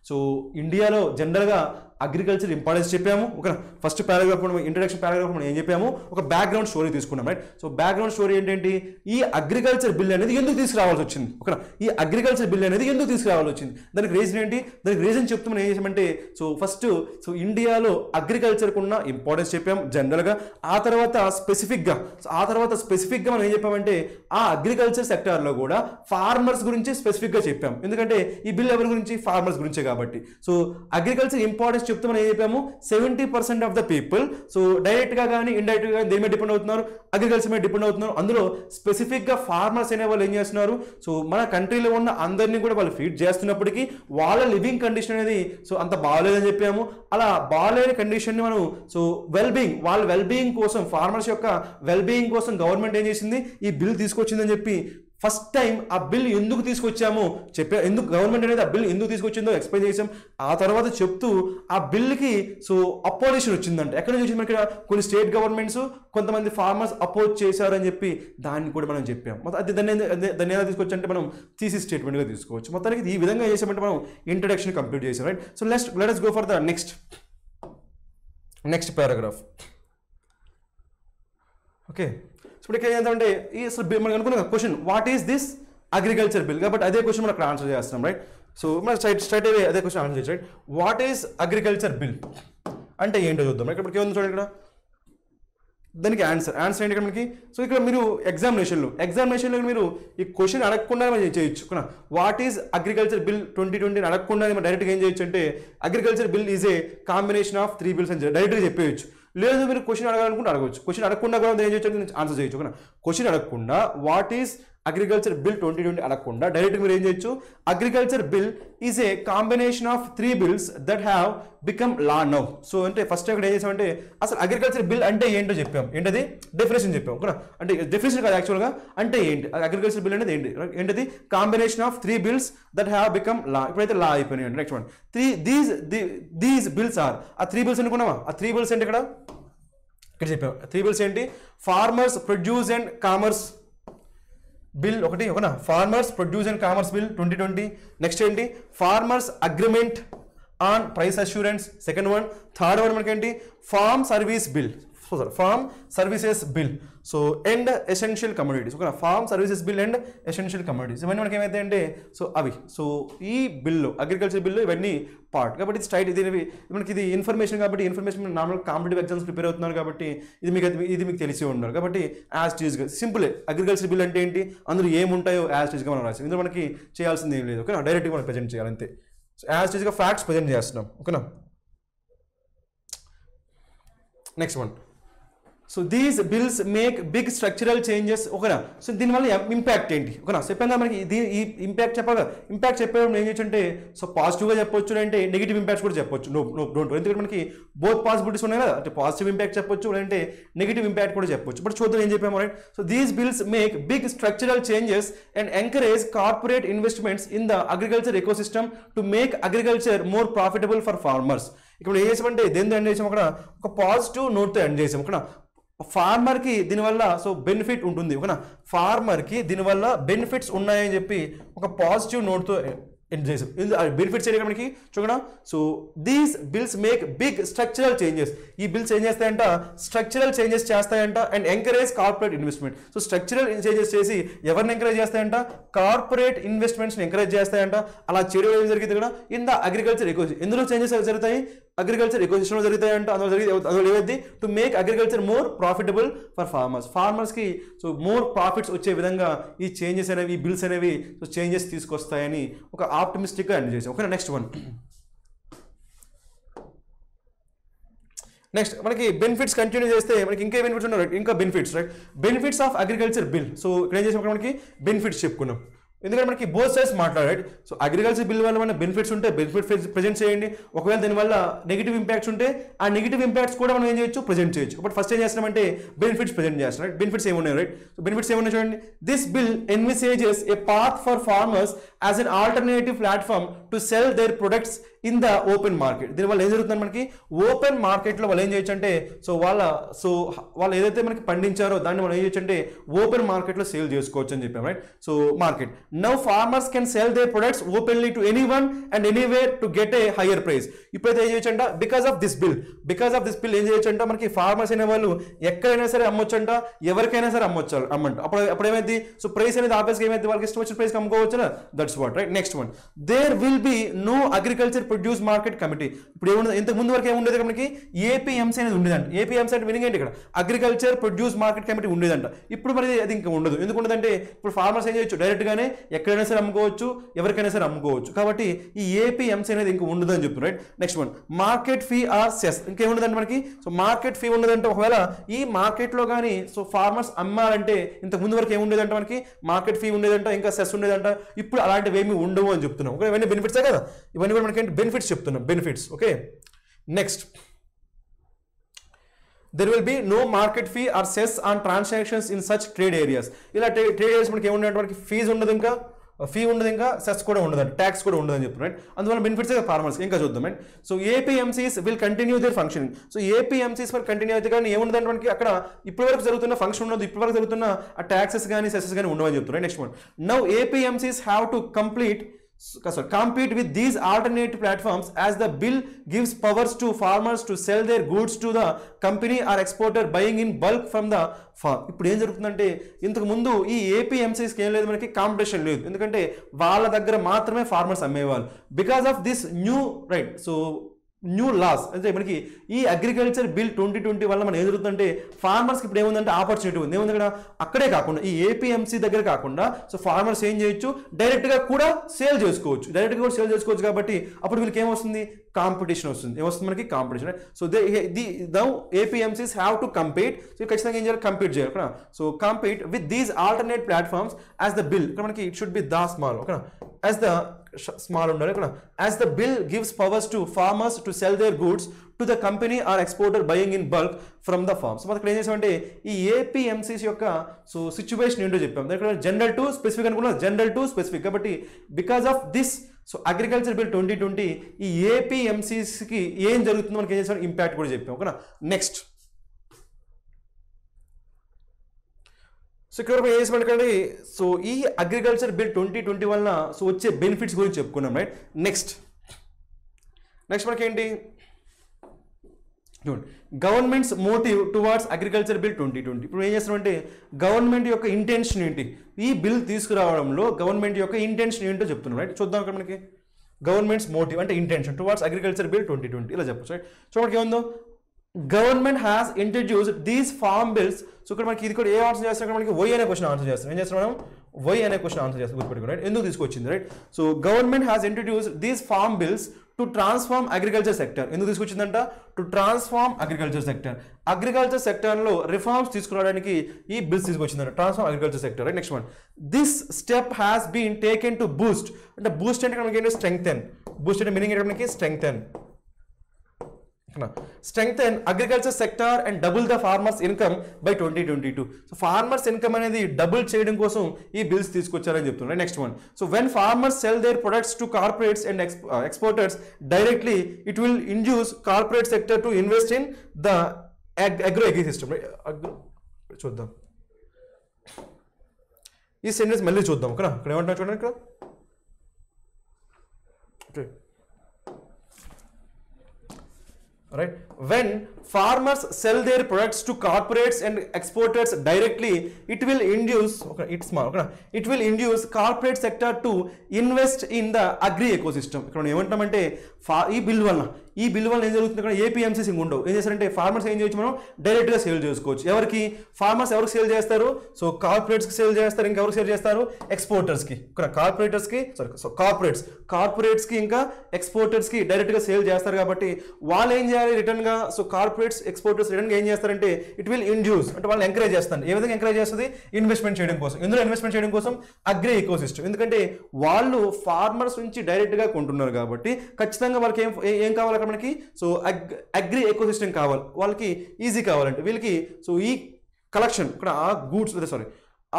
సో ఇండియాలో జనరల్గా అగ్రికల్చర్ ఇంపార్టెన్స్ చెప్పాము. ఒక ఫస్ట్ పారాగ్రాఫ్ ఇంట్రడక్షన్ పారాగ్రాఫ్ మనం ఏం చెప్పాము? ఒక బ్యాక్గ్రౌండ్ స్టోరీ తీసుకున్నాం. రైట్, సో బ్యాక్గ్రౌండ్ స్టోరీ ఏంటంటే ఈ అగ్రికల్చర్ బిల్ అనేది ఎందుకు తీసుకురావాల్సి వచ్చింది? ఓకే, ఈ అగ్రికల్చర్ బిల్ అనేది ఎందుకు తీసుకురావాల్సి వచ్చింది? దానికి రీజన్ ఏంటి? దానికి రీజన్ చెప్తూ మనం ఏం చేసామంటే సో ఫస్ట్ సో ఇండియాలో అగ్రికల్చర్కు ఉన్న ఇంపార్టెన్స్ చెప్పాము జనరల్గా. ఆ తర్వాత స్పెసిఫిక్గా మనం ఏం చెప్పామంటే ఆ అగ్రికల్చర్ సెక్టార్లో కూడా ఫార్మర్స్ గురించి స్పెసిఫిక్గా చెప్పాము. ఎందుకంటే ఈ బిల్ ఎవరి గురించి? ఫార్మర్స్ గురించే కాబట్టి. సో అగ్రికల్చర్ ఇంపార్టెన్స్ చెప్తూ మనం ఏం చెప్పాము? 70% ఆఫ్ ద పీపుల్ సో డైరెక్ట్గా కానీ ఇండైరెక్ట్గా కానీ దేని మీద డిపెండ్ అవుతున్నారు? అగ్రికల్చర్ మీద డిపెండ్ అవుతున్నారు. అందులో స్పెసిఫిక్గా ఫార్మర్స్ అనే వాళ్ళు ఏం చేస్తున్నారు? సో మన కంట్రీలో ఉన్న అందరినీ కూడా వాళ్ళు ఫీడ్ చేస్తున్నప్పటికీ వాళ్ళ లివింగ్ కండిషన్ అనేది సో అంత బాగాలేదని చెప్పాము. అలా బాగాలేని కండిషన్ని మనం సో వాళ్ళ వెల్ బీయింగ్ కోసం, ఫార్మర్స్ యొక్క వెల్ బీయింగ్ కోసం గవర్నమెంట్ ఏం చేసింది? ఈ బిల్ తీసుకొచ్చిందని చెప్పి ఫస్ట్ టైం ఆ బిల్ ఎందుకు తీసుకొచ్చామో ఎందుకు గవర్నమెంట్ అనేది ఆ బిల్ ఎందుకు తీసుకొచ్చిందో ఎక్స్ప్లెయిన్ చేసాం. ఆ తర్వాత చెప్తూ ఆ బిల్కి సో అపోజిషన్ వచ్చిందంట. ఎక్కడ నుంచి వచ్చింది? ఇక్కడ కొన్ని స్టేట్ గవర్నమెంట్స్ కొంతమంది ఫార్మర్స్ అపోజ్ చేశారని చెప్పి దాన్ని కూడా మనం చెప్పాం. మొత్తం అది దాన్ని ఎలా తీసుకొచ్చి అంటే మనం థీసిస్ స్టేట్మెంట్గా తీసుకోవచ్చు. మొత్తానికి ఈ విధంగా చేసామంటే మనం ఇంట్రడక్షన్ కంప్లీట్ చేసాం, right? So let us go for the next paragraph. Okay, ఇప్పుడు ఇక్కడ ఏంటంటే ఈ మనకు అనుకున్న question what is this agriculture bill, కాబట్టి అదే క్వశ్చన్ మనం అక్కడ ఆన్సర్ చేస్తున్నాం, రైట్? సో మనం స్ట్రైట్ అవే అదే క్వశ్చన్ ఆన్సర్ చేయొచ్చు, right? What is agriculture bill అంటే ఏంటో చూద్దాం. ఇక్కడ ఏముంది చూడండి, ఇక్కడ దానికి ఆన్సర్ ఏంటి ఇక్కడ మనకి. సో ఇక్కడ మీరు ఎగ్జామినేషన్లో మీరు ఈ క్వశ్చన్ అడగకుండా మనం చేయొచ్చు. వాట్ ఈజ్ అగ్రికల్చర్ బిల్ 2020 అడగకుండా మనం డైరెక్ట్గా ఏం చేయొచ్చు అంటే agriculture bill is a combination of 3 bills అని డైరెక్ట్గా చెప్పేయచ్చు. లేదు మీరు క్వశ్చన్ అడగాలనుకుంటే అడగవచ్చు. క్వశ్చన్ అడగకుండా కూడా ఏం చేయొచ్చు, ఆన్సర్ చేయొచ్చు. క్వశ్చన్ అడగకుండా వాట్ ఈస్ అగ్రికల్చర్ బిల్ 2020 అడగకుండా డైరెక్ట్ మీరు ఏం చేయొచ్చు, agriculture bill is a combination of 3 bills that have become law now. So అంటే ఫస్ట్ ఇక్కడ ఏం చేసామంటే అసలు అగ్రికల్చర్ బిల్ అంటే ఏంటో చెప్పాం. ఏంటది డెఫినేషన్ చెప్పాం. అంటే డెఫినేషన్ కాదు యాక్చువల్గా, అంటే ఏంటి అగ్రికల్చర్ బిల్ అనేది ఏంటది combination of 3 bills that have become law. ఇప్పుడైతే లా అయిపోయినాయి అండి. Next one these bills are, ఆ 3 బిల్స్ అనుకున్నావా? ఆ 3 బిల్స్ ఏంటి ఇక్కడ చెప్పాం. 3 బిల్స్ ఏంటి? Farmers produce and commerce bill ఒకటి, ఓకేనా? Farmers produce and commerce bill 2020. Next ఏంటి? Farmers agreement on price assurance, second one. Third one మనకేంటి? Farm service bill, farm services bill. So and essential commodities, ఓకేనా? Farm services bill and essential commodities ఇవన్నీ మనకి ఏమైతే అంటే so అవి. So ఈ bill agriculture bill ఇవన్నీ పార్ట్ కాబట్టి స్ట్రైట్ ఇది మనకి ఇది ఇన్ఫర్మేషన్ కాబట్టి information normal competitive exams prepare అవుతున్నారు కాబట్టి ఇది మీకు తెలిసి ఉన్నారు కాబట్టి యాజ్ టీజ్గా సింపుల్ అగ్రికల్చర్ బిల్ అంటే ఏంటి, అందులో ఏముంటాయో యాజ్ టీజ్గా మనం రాసి ఇందులో మనకి చేయాల్సింది ఏం లేదు, ఓకేనా? డైరెక్ట్గా మనం ప్రజెంట్ చేయాలి అంతే. సో యాజ్ టీజ్గా ఫ్యాక్ట్స్ ప్రజెంట్ చేస్తున్నాం, ఓకేనా? Next one. So these bills make big structural changes, ఓకేనా? సో దీనివల్ల ఇంపాక్ట్ ఏంటి, ఓకేనా? చెప్పాను మనకి ఈ ఇంపాక్ట్ చెప్పాలి. ఇంపాక్ట్ చెప్పేటప్పుడు ఏం చేయొచ్చు అంటే సో పాజిటివ్గా చెప్పొచ్చు, అంటే నెగిటివ్ ఇంపాక్ట్స్ కూడా చెప్పొచ్చు. డోంట్ ఎందుకంటే మనకి బోత్ పాసిబిలిటీస్ ఉన్నాయి కదా, అంటే పాజిటివ్ ఇంపాక్ట్ చెప్పొచ్చు అంటే నెగిటివ్ ఇంపాక్ట్ కూడా చెప్పొచ్చు. బట్ చూద్దాం ఏం చెప్పాము, right? So these bills make big structural changes and encourage corporate investments in the agriculture ecosystem to make agriculture more profitable for farmers. ఇక్కడ ఏం చేసామంటే దేంతో ఎండ్ చేసాం, అక్కడ ఒక పాజిటివ్ నోట్తో ఎండ్ చేసాం, ఓకేనా? ఫార్మర్కి దీనివల్ల సో బెనిఫిట్ ఉంటుంది, ఓకేనా? ఫార్మర్కి దీనివల్ల బెనిఫిట్స్ ఉన్నాయని చెప్పి ఒక పాజిటివ్ నోట్తో ఎండ్ చేసాం. బెనిఫిట్స్ ఏంటి మనకి చూడడం. So these bills make big structural changes, ఈ బిల్స్ ఏం చేస్తాయంట స్ట్రక్చరల్ చేంజెస్ చేస్తాయంట and encourage corporate investment. So structural changes చేసి ఎవరిని ఎంకరేజ్ చేస్తాయంట, కార్పొరేట్ ఇన్వెస్ట్మెంట్స్ని ఎంకరేజ్ చేస్తాయంట. అలా చేయడం ఏం జరిగింది కూడా ఇన్ ద అగ్రికల్చర్ ఎకోసిస్టమ్. ఎందులో చేంజెస్ జరుగుతాయి, అగ్రికల్చర్ ఎకోసిస్టమ్లో జరుగుతాయంట. అందులో ఏమైంది to make agriculture more profitable for ఫార్మర్స్కి సో మోర్ ప్రాఫిట్స్ వచ్చే విధంగా ఈ చేంజెస్ అనేవి, ఈ బిల్స్ అనేవి సో చేంజెస్ తీసుకొస్తాయని ఒక ఆప్టిమిస్టిక్గా ఎండ్ చేసాం, ఓకే? Next one. నెక్స్ట్ మనకి బెనిఫిట్స్ కంటిన్యూ చేస్తే మనకి ఇంకా బెనిఫిట్స్ ఉన్నాయి, ఇంకా benefits, right? Benefits of agriculture bill. So ఇక్కడ ఏం చేసాం, మనకి బెనిఫిట్స్ చెప్పుకున్నాం. ఎందుకంటే మనకి బోత్ సైడ్స్ మాట్లాడారు. సో అగ్రికల్చర్ బిల్ వల్ల మన బెనిఫిట్స్ ఉంటే బెనిఫిట్ ప్రజెంట్ చేయండి, ఒకవేళ దీనివల్ల నెగిటివ్ ఇంపాక్ట్స్ ఉంటే ఆ నెగిటివ్ ఇంపాక్ట్స్ కూడా మనం ఏం చేయొచ్చు, ప్రజెంట్ చేయొచ్చు. బట్ ఫస్ట్ ఏం చేస్తున్నామంటే బెనిఫిట్స్ ప్రజెంట్ చేస్తున్నాం, రైట్? బెనిఫిట్స్ ఏమున్నాయి, రైట్? సో బెనిఫిట్స్ ఏమున్నాయి చూడండి. This bill envisages a path for farmers as an alternative platform to sell their products in the open market. దీనివల్ల ఏం జరుగుతుంది, మనకి ఓపెన్ మార్కెట్లో వాళ్ళు ఏం చేయొచ్చు అంటే సో వాళ్ళు ఏదైతే మనకి పండించారో దాన్ని మనం ఏం చేయొచ్చు అంటే ఓపెన్ మార్కెట్లో సేల్ చేసుకోవచ్చు అని చెప్పాం, right? So market now farmers can sell their products openly to anyone and anywhere to get a hire price. ఇప్పుడైతే ఏం చేయొచ్చు అంట బికాస్ ఆఫ్ దిస్ బిల్ ఏం చేయొచ్చు అంట మనకి ఫార్మర్స్ అనే వాళ్ళు ఎక్కడైనా సరే అమ్మొచ్చు అంట, ఎవరికైనా సరే అమ్మంట. అప్పుడు ఏమైంది, సో ప్రైస్ అనేది ఆబ్వియస్గా ఏమైంది, వాళ్ళకి ఇష్టం వచ్చిన ప్రైస్కి అమ్ముకోవచ్చు. That's what, right? Next one. There will be no agriculture produce market committee. ఇప్పుడు ఏముండదు, ఇంతకు ముందు వరకు ఏముండేది మనకి ఏపీఎంసీ అనేది ఉండేదంట. ఏపీఎంసీ అంటే మీనింగ్ ఏంటి, ఇక్కడ అగ్రికల్చర్ ప్రొడ్యూస్ మార్కెట్ కమిటీ ఉండేదంట. ఇప్పుడు మరి అది ఇంకా ఉండదు. ఎందుకు ఉండదంటే ఇప్పుడు ఫార్మర్స్ ఏం చేయొచ్చు, డైరెక్ట్గానే ఎక్కడైనా సరే అమ్ముకోవచ్చు, ఎవరికైనా సరే అమ్ముకోవచ్చు. కాబట్టి ఈ ఏపీఎంసీ అనేది ఇంకా ఉండదు అని చెప్తున్నారు, రైట్? Next one. Market fee or cess. ఇంకేముండదంటే మనకి సో మార్కెట్ ఫీ ఉండదంటే ఒకవేళ ఈ మార్కెట్లో కానీ సో ఫార్మర్స్ అమ్మాలంటే ఇంతకు ముందు వరకు ఏముండేదంట, మనకి మార్కెట్ ఫీ ఉండేదంట, ఇంకా సెస్ ఉండేదంట. ఇప్పుడు అలాంటివి ఏమి ఉండవు అని చెప్తున్నాం, ఓకే? ఇవన్నీ బెనిఫిట్సే కదా, ఇవన్నీ కూడా మనకి బెనిఫిట్స్ చెప్తున్నాం, benefits, okay? Next there will be no market fee or cess on transactions in such trade areas. ఇలా ట్రేడ్ ఏరియాస్ మనకి ఏముండదు, మనకి ఫీజు ఉండదు, ఇంకా ఫీ ఉండదు, ఇంకా సెస్ కూడా ఉండదు, ట్యాక్స్ కూడా ఉండదు అని చెప్తున్నారు. అందువల్ల బెనిఫిట్స్ ఫార్మర్స్. ఇంకా చూద్దాం అండి. So APMCs will continue their functioning. So APMCs మరి కంటిన్యూ అయితే కానీ ఏముండదంటే మనకి అక్కడ ఇప్పటి వరకు జరుగుతున్న ఫంక్షన్ ఉండదు, ఇప్పటి వరకు జరుగుతున్న ఆ ట్యాక్సెస్ కానీ సెసెస్ కానీ ఉండవని చెప్తున్నారు. Next one, now APMCs have to compete with these alternate platforms as the bill gives powers to farmers to sell their goods to the company or exporter buying in bulk from the farm. ఇప్పుడు ఏం జరుగుతుందంటే ఇంతకు ముందు ఈ ఏపీఎంసీస్కి ఏం లేదు, మనకి competition లేదు, ఎందుకంటే వాళ్ళ దగ్గర మాత్రమే ఫార్మర్స్ అమ్మేవాళ్ళు. Because of this new right, so new laws అంటే మనకి ఈ అగ్రికల్చర్ బిల్ 2020 వల్ల మనం ఏం జరుగుతుందంటే ఫార్మర్స్కి ఇప్పుడు ఏముందంటే ఆపర్చునిటీ ఉంది. ఏముంది అక్కడ, అక్కడే కాకుండా ఈ ఏపీఎంసీ దగ్గర కాకుండా సో ఫార్మర్స్ ఏం చేయొచ్చు, డైరెక్ట్గా కూడా సేల్ చేసుకోవచ్చు, డైరెక్ట్గా కూడా సేల్ చేసుకోవచ్చు. కాబట్టి అప్పుడు వీళ్ళకి ఏమొస్తుంది, కాంపిటీషన్ వస్తుంది. ఏమొస్తుంది మనకి, competition. So now APMCs have to compete. So ఖచ్చితంగా ఏం చేయాలి, కంపీట్ చేయాలి. ఓకేనా. So compete with these alternate platforms as the bill, ఇక్కడ మనకి it should be the small. ఓకేనా, యాజ్ ద స్మాల్ ఉండాలి ఇక్కడ. As the bill gives powers to farmers to sell their goods to the company or exporter buying in bulk from the farm. So మనకి ఏం చేసామంటే ఈ APMCs యొక్క so situation ఏంటో చెప్పాం. ఇక్కడ జనరల్ టు స్పెసిఫిక్ అనుకున్నాం, జనరల్ టు స్పెసిఫిక్. కాబట్టి because of this so agriculture bill 2020 ఈ ఏపీఎంసీస్కి ఏం జరుగుతుందో మనకి ఏం చేసాం, ఇంపాక్ట్ కూడా చెప్పాం. ఓకేనా. నెక్స్ట్ సో ఇక్కడ ఏం చేసామంటే సో ఈ అగ్రికల్చర్ బిల్ 2020 వలన సో వచ్చే బెనిఫిట్స్ గురించి చెప్పుకున్నాం. రైట్. నెక్స్ట్ మనకి ఏంటి, government's motive towards agriculture bill 2020. ఇప్పుడు ఏం చేస్తామంటే గవర్నమెంట్ యొక్క ఇంటెన్షన్ ఏంటి, ఈ బిల్ తీసుకురావడంలో గవర్నమెంట్ యొక్క ఇంటెన్షన్ ఏంటో చెప్తున్నాం. రైట్. చూద్దాం ఇక్కడ మనకి గవర్నమెంట్స్ మోటివ్ అంటే ఇంటెన్షన్ టువార్డ్స్ అగ్రికల్చర్ బిల్ 2020 ఇలా చెప్పచ్చు. రైట్. సో మనకి ఏముందో, government has introduced these farm bills. So ఇక్కడ మనకి ఇది కూడా ఏ ఆన్సర్ చేస్తాం, ఇక్కడ మనకి వై అనే క్వశ్చన్ ఆన్సర్ చేస్తాం. ఏం చేస్తాం మనం, వై అనే క్వశ్చన్ ఆన్సర్ చేస్తాం. గుర్తుపెట్టుకో. రైట్. ఎందుకు తీసుకొచ్చింది. Right. So government has introduced these farm bills to transform agriculture sector. ఎందుకు తీసుకొచ్చిందంట, to transform agriculture sector. Agriculture సెక్టర్లో రిఫార్మ్స్ తీసుకురావడానికి ఈ బిల్స్ తీసుకొచ్చిందంట, transform agriculture sector. Right. Next one, this step has been taken to boost. అంటే boost అంటే మనకి ఏంటంటే స్ట్రెంగ్థెన్. బూస్ట్ అంటే మీనింగ్ ఏంటంటే మనకి strengthen. strengthen agriculture sector and double the farmers income by 2022. So farmers income అనేది double చేయడం కోసం ఈ బిల్స్ తీసుకొచ్చారని చెప్తున్నారు. Next one, so when farmers sell their products to corporates and exporters directly, it will induce corporate sector to invest in the agro ecosystem. చూద్దాం ఈ sentence మళ్ళీ చూద్దాం. ఓకేనా. ఇక్కడ ఏమంటున్నా చూడండి, ఇక్కడ right, when farmers sell their products to corporates and exporters directly, it will induce it will induce corporate sector to invest in the agri ecosystem. ఇక్కడ ఏమంటామంటే ఈ బిల్ వల్ల ఏం జరుగుతుంది, ఇక్కడ ఏపీఎంసీస్ ఉండవు. ఏం చేస్తారంటే ఫార్మర్స్ ఏం చేయొచ్చు, మనం డైరెక్ట్గా సేల్ చేసుకోవచ్చు. ఎవరికి, ఫార్మర్స్ ఎవరికి సేల్ చేస్తారు, సో కార్పొరేట్స్కి సేల్ చేస్తారు. ఇంకా ఎవరికి సేల్ చేస్తారు, ఎక్స్పోర్టర్స్కి. ఇక్కడ కార్పొరేట్స్కి ఇంకా ఎక్స్పోర్టర్స్కి డైరెక్ట్గా సేల్ చేస్తారు. కాబట్టి వాళ్ళు ఏం చేయాలి రిటర్న్గా, సో కార్పొరేట్స్ ఎక్స్పోర్టర్స్ రిటర్న్గా ఏం చేస్తారంటే ఇట్ విల్ ఇండ్యూస్ అంటే వాళ్ళని ఎంకరేజ్ చేస్తారు. ఏ విధంగా ఎంకరేజ్ చేస్తుంది, ఇన్వెస్ట్మెంట్ చేయడం కోసం. ఎందులో ఇన్వెస్ట్మెంట్ చేయడం కోసం, అగ్రి ఎకోసిస్టమ్. ఎందుకంటే వాళ్ళు ఫార్మర్స్ నుంచి డైరెక్ట్గా కొంటున్నారు కాబట్టి ఖచ్చితంగా వాళ్ళకి ఏం కావాలి అక్కడ మనకి, సో అగ్రి ఎకోసిస్టమ్ కావాలి. వాళ్ళకి ఈజీ కావాలంటే వీళ్ళకి సో ఈ కలెక్షన్ ఇక్కడ ఆ గూడ్స్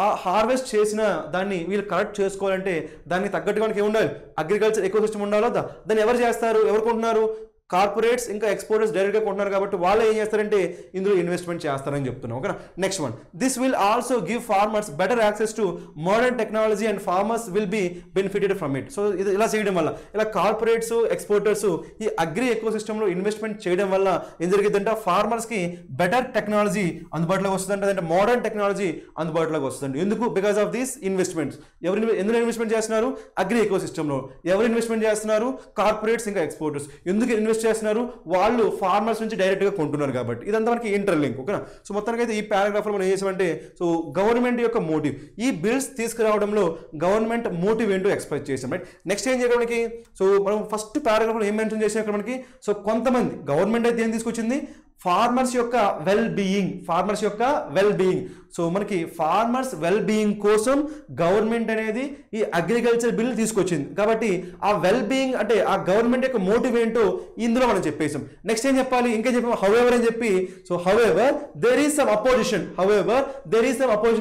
ఆ హార్వెస్ట్ చేసిన దాన్ని వీళ్ళు కలెక్ట్ చేసుకోవాలంటే దానికి తగ్గట్టుగా మనకి ఏముండాలి, అగ్రికల్చర్ ఎకోసిస్టమ్ ఉండాలి. దాన్ని ఎవరు చేస్తారు, ఎవరు కొంటున్నారు, కార్పొరేట్స్ ఇంకా ఎక్స్పోర్టర్స్ డైరెక్ట్గా కొంటున్నారు. కాబట్టి వాళ్ళు ఏం చేస్తారంటే ఇందులో ఇన్వెస్ట్మెంట్ చేస్తారని చెప్తున్నాం. ఓకేనా. Next one, this will also give farmers better access to modern technology and farmers will be benefited from it. So ఇది ఇలా చేయడం వల్ల, ఇలా కార్పొరేట్స్ ఎక్స్పోర్టర్స్ ఈ అగ్రి ఎకోసిస్టంలో ఇన్వెస్ట్మెంట్ చేయడం వల్ల ఏం జరిగిందంటే ఫార్మర్స్కి బెటర్ టెక్నాలజీ అందుబాటులోకి వస్తుందంటే, అంటే మోడర్న్ టెక్నాలజీ అందుబాటులోకి వస్తుంది. ఎందుకు, బికాస్ ఆఫ్ దీస్ ఇన్వెస్ట్మెంట్స్. ఎందులో ఇన్వెస్ట్మెంట్ చేస్తున్నారు, అగ్రి ఎకోసిస్టంలో. ఎవరు ఇన్వెస్ట్మెంట్ చేస్తున్నారు, కార్పొరేట్స్ ఇంకా ఎక్స్పోర్టర్స్. ఎందుకు ఇన్వెస్ట్ చేస్తున్నారు, వాళ్ళు ఫార్మర్స్ నుంచి డైరెక్ట్గా కొంటున్నారు కాబట్టి. ఇదంతా మనకి ఇంటర్లింక్. ఓకేనా. సో మొత్తానికి అయితే ఈ పారాగ్రాఫ్లో మనం ఏం చేసామంటే, సో గవర్నమెంట్ యొక్క మోటివ్, ఈ బిల్స్ తీసుకురావడంలో గవర్నమెంట్ మోటివ్ ఏంటో ఎక్స్ప్రెస్ చేసాం. రైట్. నెక్స్ట్ ఏం చేయడం మనకి, సో మనం ఫస్ట్ పారాగ్రాఫ్లో ఏం మెన్షన్ చేసాం ఇక్కడ మనకి, సో కొంతమంది గవర్నమెంట్ అయితే ఏం తీసుకొచ్చింది, ఫార్మర్స్ యొక్క వెల్ బీయింగ్ సో మనకి ఫార్మర్స్ వెల్ బీయింగ్ కోసం గవర్నమెంట్ అనేది ఈ అగ్రికల్చర్ బిల్ తీసుకొచ్చింది. కాబట్టి ఆ వెల్ బీయింగ్ అంటే ఆ గవర్నమెంట్ యొక్క మోటివ్ ఏంటో ఇందులో మనం చెప్పేసాం. నెక్స్ట్ ఏం చెప్పాలి, ఇంకా చెప్పాము హౌఎవర్ అని చెప్పి. So however there is some opposition